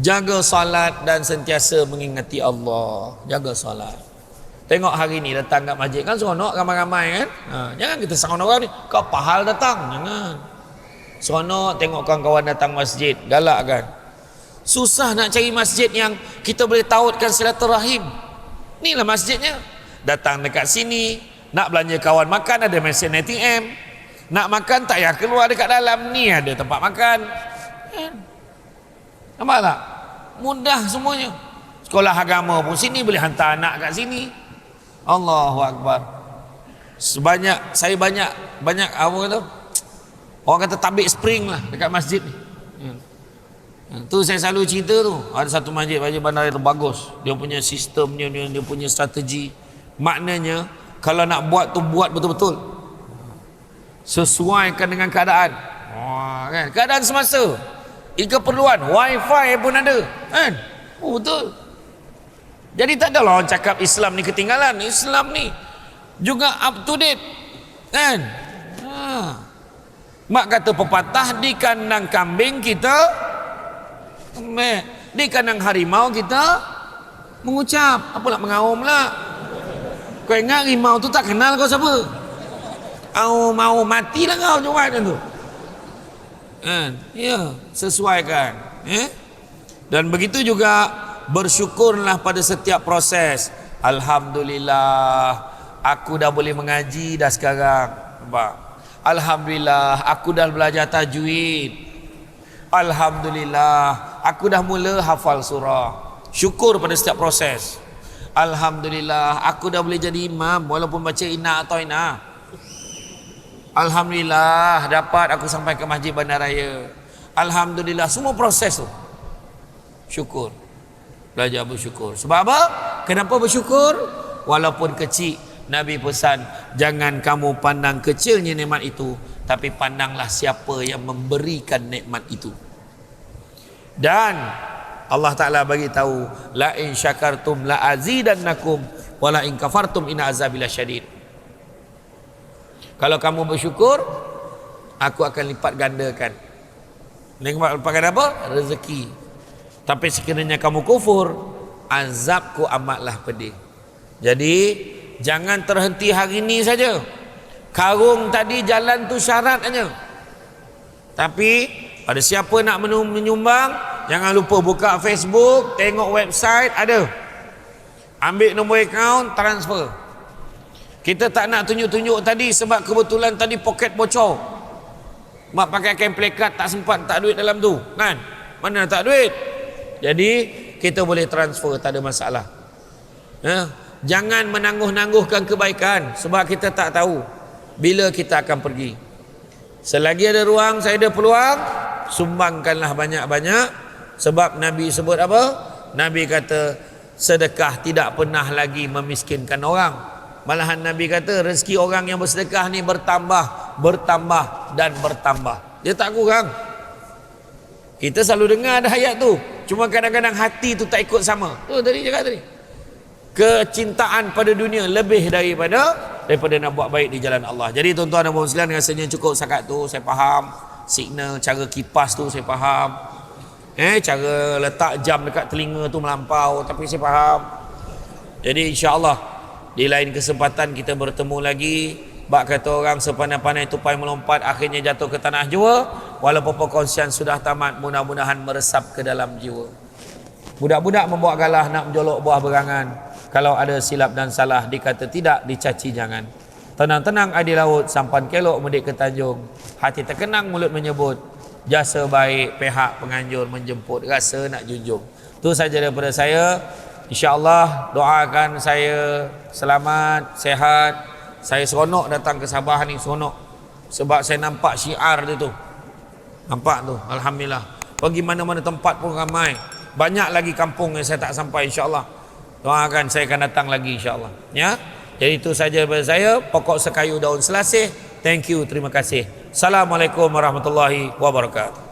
jaga salat dan sentiasa mengingati Allah. Jaga salat. Tengok hari ni datang kat masjid kan seronok ramai-ramai kan. Jangan kita seronok orang ni, kau pahal datang. Jangan. Seronok tengok kawan-kawan datang masjid, galak kan. Susah nak cari masjid yang kita boleh tautkan silaturahim. Inilah masjidnya. Datang dekat sini, nak belanja kawan makan ada mesin ATM. Nak makan tak payah keluar dekat dalam, ni ada tempat makan. Nampak tak? Mudah semuanya. Sekolah agama pun sini, boleh hantar anak kat sini. Allahu Akbar. Saya banyak apa tu? Orang kata tabik spring lah dekat masjid ni. Tu saya selalu cerita tu. Ada satu masjid bandar itu bagus. Dia punya sistemnya, dia punya strategi. Maknanya kalau nak buat tu buat betul-betul. Sesuaikan dengan keadaan. Kan? Keadaan semasa. Keperluan wifi pun ada. Kan? Betul. Jadi tak adalah orang cakap Islam ni ketinggalan. Islam ni juga up to date. Kan? Mak kata pepatah, di kandang kambing kita di kandang harimau kita mengucap. Apa nak mengaum lah. Kau ingat harimau tu tak kenal kau siapa? Mau matilah kau jual tu. Kan? Ya, sesuaikan. Dan begitu juga bersyukurlah pada setiap proses. Alhamdulillah, aku dah boleh mengaji dah sekarang. Nampak? Alhamdulillah, aku dah belajar tajwid. Alhamdulillah, aku dah mula hafal surah. Syukur pada setiap proses. Alhamdulillah, aku dah boleh jadi imam walaupun baca inna atau inna. Alhamdulillah, dapat aku sampai ke masjid bandaraya. Alhamdulillah, semua proses tu syukur. Belajar bersyukur. Sebab apa? Kenapa bersyukur? Walaupun kecil, Nabi pesan, jangan kamu pandang kecilnya nikmat itu, tapi pandanglah siapa yang memberikan nikmat itu. Dan Allah Ta'ala bagi tahu, la in syakartum la azidannakum wa la in kafartum inna azabi lasyadid. Kalau kamu bersyukur, aku akan lipat gandakan. Lipat gandakan apa? Rezeki. Tapi sekiranya kamu kufur, azabku amatlah pedih. Jadi jangan terhenti hari ini saja. Karung tadi jalan tu syarat hanya. Tapi pada siapa nak menyumbang, jangan lupa buka Facebook, tengok website ada. Ambil nombor akaun, transfer. Kita tak nak tunjuk-tunjuk tadi sebab kebetulan tadi poket bocor. Mak pakai kain plekat, tak sempat, tak duit dalam tu, kan? Mana tak duit? Jadi kita boleh transfer, tak ada masalah. Jangan menangguh-nangguhkan kebaikan sebab kita tak tahu bila kita akan pergi. Selagi ada ruang, saya ada peluang, sumbangkanlah banyak-banyak. Sebab Nabi sebut apa? Nabi kata sedekah tidak pernah lagi memiskinkan orang. Malahan Nabi kata rezeki orang yang bersedekah ni bertambah, bertambah dan bertambah. Dia tak kurang. Kita selalu dengar ada ayat tu, cuma kadang-kadang hati tu tak ikut sama. Tu tadi cakap tadi. Kecintaan pada dunia lebih daripada nak buat baik di jalan Allah. Jadi tuan-tuan dan puan sekalian, rasanya cukup setakat tu. Saya faham signal, cara kipas tu saya faham. Cara letak jam dekat telinga tu melampau, tapi saya faham. Jadi insya-Allah di lain kesempatan kita bertemu lagi. Bak kata orang sepandai-pandai tupai melompat akhirnya jatuh ke tanah jua. Walaupun perkongsian sudah tamat, mudah-mudahan meresap ke dalam jiwa. Budak-budak membuat galah nak menjolok buah berangan. Kalau ada silap dan salah dikata tidak, dicaci jangan. Tenang-tenang adi laut, sampan kelok mudik ke tanjung. Hati terkenang mulut menyebut, jasa baik pihak penganjur menjemput, rasa nak junjung. Itu saja daripada saya. InsyaAllah doakan saya selamat, sehat. Saya seronok datang ke Sabah ni, seronok. Sebab saya nampak syiar dia tu. Nampak tu, Alhamdulillah. Pergi mana-mana tempat pun ramai. Banyak lagi kampung yang saya tak sampai, insyaAllah. Doakan saya akan datang lagi insyaAllah. Ya. Jadi itu saja daripada saya. Pokok sekayu daun selasih. Thank you, terima kasih. Assalamualaikum warahmatullahi wabarakatuh.